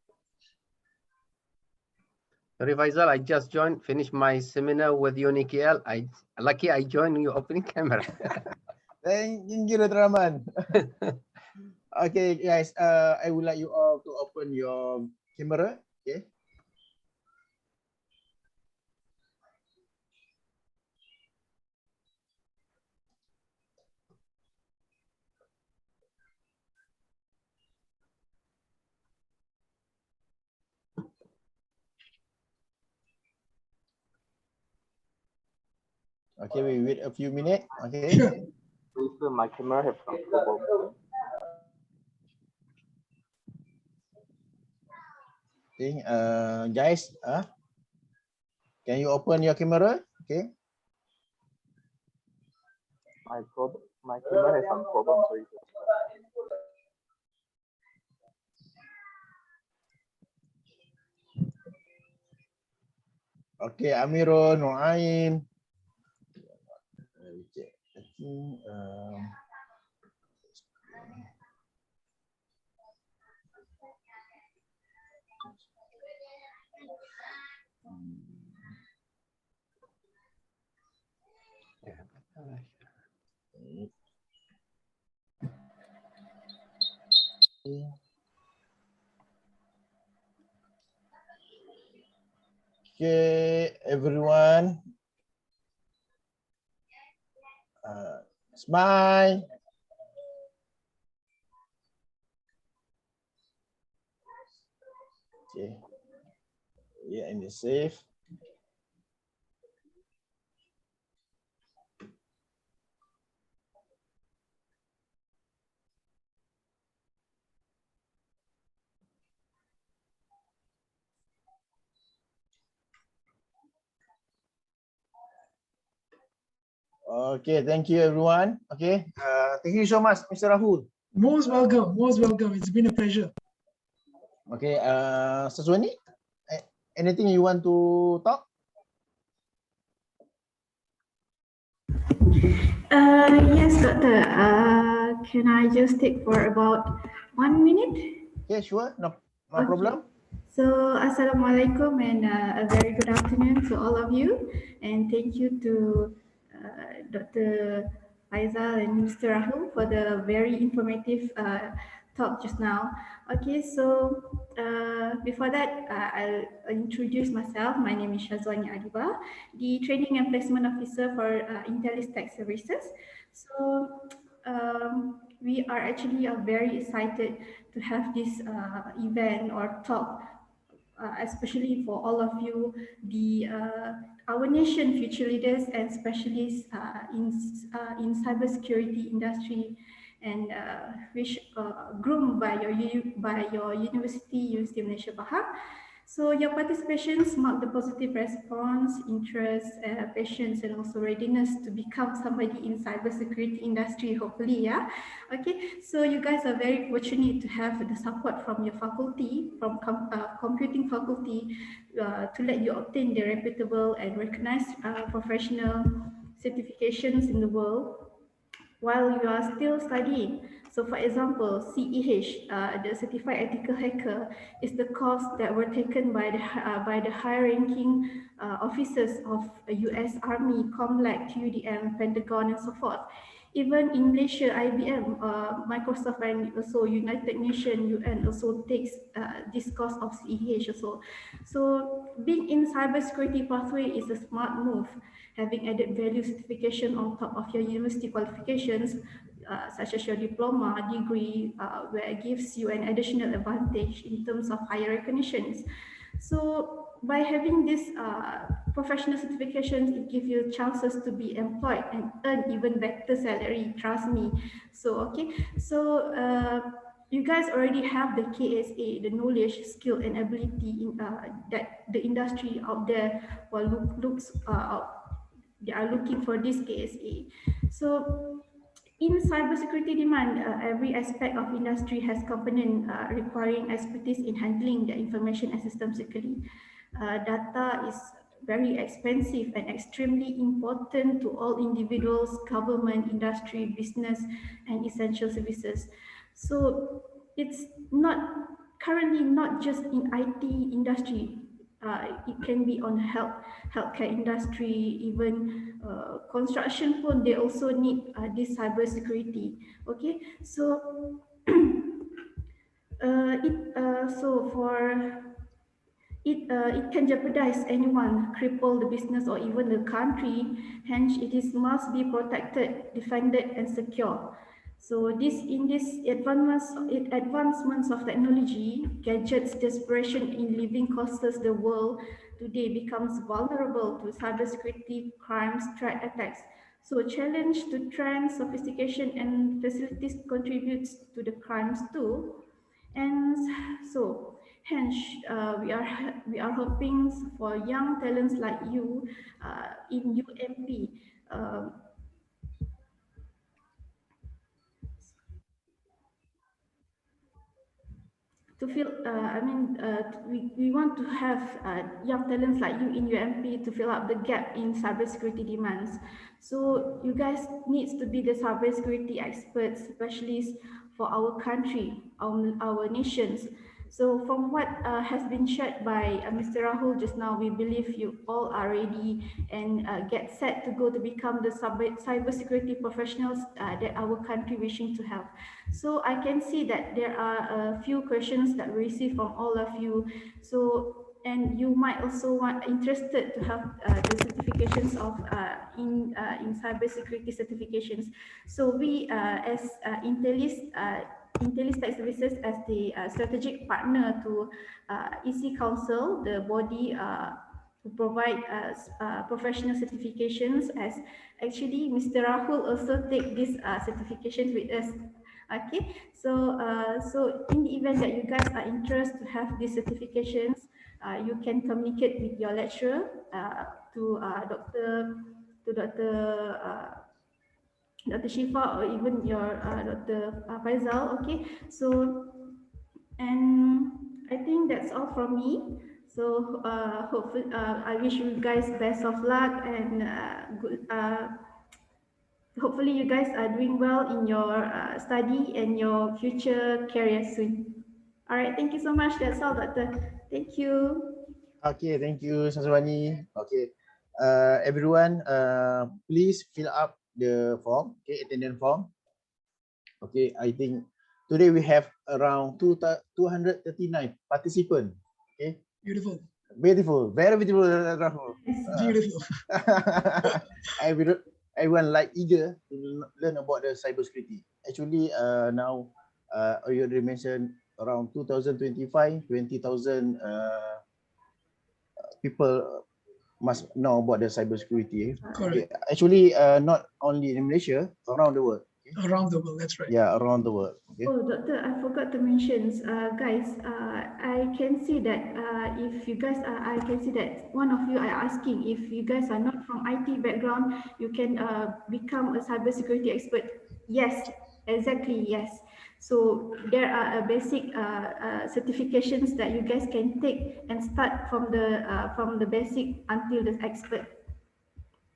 Sorry, Faisal, I just joined, finished my seminar with UniKL. Lucky I joined your opening camera. Thank you, Rahman. Okay, guys. I would like you all to open your camera. Okay. Okay, we wait a few minutes. Okay. Sure. Please, my camera have some problem. Okay. Guys. Can you open your camera? Okay. My camera has some problem. Sorry. Okay, Amirul, Noaim. Let me check. I think, okay, everyone. Smile. Okay. Yeah, and it's safe. Okay, thank you everyone. Okay, thank you so much, Mr. Rahul. Most welcome. Most welcome. It's been a pleasure. Okay, Sazwani, anything you want to talk? Yes, doctor. Can I just take for about 1 minute? Yeah, sure. No problem. So, Assalamualaikum and a very good afternoon to all of you. And thank you to Dr. Faisal and Mr. Rahul for the very informative talk just now. Okay, so before that, I'll introduce myself. My name is Shazwani Adiba, the Training and Placement Officer for Intellis Tech Services. So we are actually very excited to have this event or talk, especially for all of you, our nation future leaders and specialists in cybersecurity industry, and which groomed by your University Malaysia Bahang. So your participations mark the positive response, interest, patience, and also readiness to become somebody in cybersecurity industry, hopefully, yeah. Okay, so you guys are very fortunate to have the support from your faculty, from computing faculty, to let you obtain the reputable and recognized professional certifications in the world while you are still studying. So for example, CEH, the Certified Ethical Hacker, is the course that were taken by the high-ranking officers of US Army, COMLAC, TUDM, Pentagon, and so forth. Even in Malaysia, IBM, Microsoft, and also United Nations, UN also takes this course of CEH also. So being in cybersecurity pathway is a smart move. Having added value certification on top of your university qualifications, such as your diploma, degree, where it gives you an additional advantage in terms of higher recognitions. So by having these professional certifications, it gives you chances to be employed and earn even better salary, trust me. So, okay, so you guys already have the KSA, the knowledge, skill, and ability in, that the industry out there they are looking for this KSA. So in cybersecurity demand, every aspect of industry has component requiring expertise in handling the information and systems securely. Data is very expensive and extremely important to all individuals, government, industry, business, and essential services. So it's not currently not just in IT industry. It can be on healthcare industry, even construction pun, they also need this cyber security. Okay, so It can jeopardize anyone, cripple the business or even the country. Hence, must be protected, defended, and secure. So in this advancements of technology, gadgets, desperation in living causes the world today becomes vulnerable to cybersecurity crimes, threat attacks. So challenge to trend, sophistication, and facilities contributes to the crimes too. And so hence we are hoping for young talents like you in UMP. To feel, we want to have young talents like you in UMP to fill up the gap in cybersecurity demands. So you guys needs to be the cybersecurity experts, specialists for our country, our nations. So from what has been shared by Mr. Rahul just now, we believe you all are ready and get set to go to become the cybersecurity professionals that our country wishing to have. So I can see that there are a few questions that we received from all of you. So, and you might also interested to have the certifications of in cybersecurity certifications. So we as Intellis Tech Services as the strategic partner to EC Council, the body to provide professional certifications, as actually Mr. Rahul also take these certifications with us. Okay, so so in the event that you guys are interested to have these certifications, you can communicate with your lecturer to Dr. Shifa, or even your Dr. Faisal. Okay, so and I think that's all from me. So hopefully I wish you guys best of luck and good. Hopefully you guys are doing well in your study and your future career soon. All right, thank you so much. That's all, Doctor. Thank you. Okay, thank you, Saswani. Okay, everyone, please fill up the form, okay, attendance form. Okay, I think today we have around 239 participants. Okay, Beautiful. Beautiful, very beautiful, Rahul. Beautiful. Everyone like eager to learn about the cybersecurity. Actually, now you already mentioned around 2025, 20,000 people must know about the cybersecurity. Okay. Actually, not only in Malaysia, around the world. Okay? Around the world, that's right. Yeah, around the world. Okay. Oh, Doctor, I forgot to mention, guys. I can see that if you guys are, I can see that one of you are asking if you guys are not from IT background, you can become a cybersecurity expert. Yes, exactly. Yes. So there are basic certifications that you guys can take and start from the basic until the expert.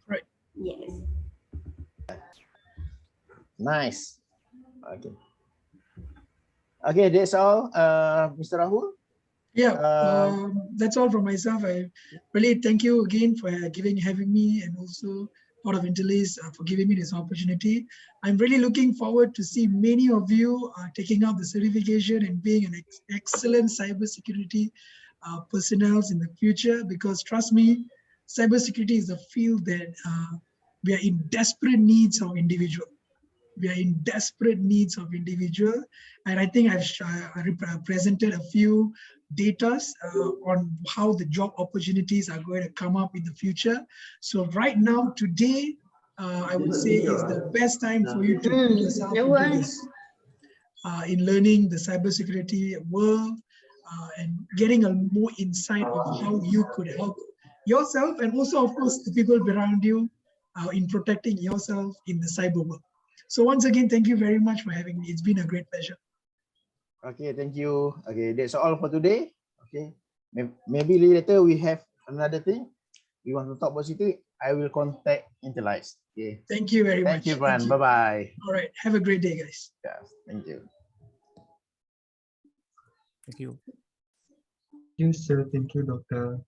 Right. Yes. Nice. Okay. Okay, that's all, Mr. Rahul. Yeah, that's all from myself. I really thank you again for having me, and also Board of Intellis for giving me this opportunity. I'm really looking forward to see many of you taking up the certification and being an excellent cybersecurity personnel in the future, because trust me, cybersecurity is a field that we are in desperate needs of individual. We are in desperate needs of individual, and I think I've presented a few data on how the job opportunities are going to come up in the future. So right now, today, I would say is the best time for you to put yourself into this, in learning the cybersecurity world and getting a more insight of how you could help yourself, and also, of course, the people around you in protecting yourself in the cyber world. So once again, thank you very much for having me. It's been a great pleasure. Okay, thank you. Okay, that's all for today. Okay, maybe later we have another thing we want to talk about it. I will contact Intellis. Okay. Thank you very much. Thank you, Brian. Bye bye. All right. Have a great day, guys. Yes, thank you. Thank you. Yes, sir. Thank you, Doctor.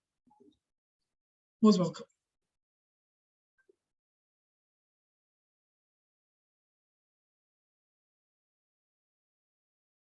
Most welcome.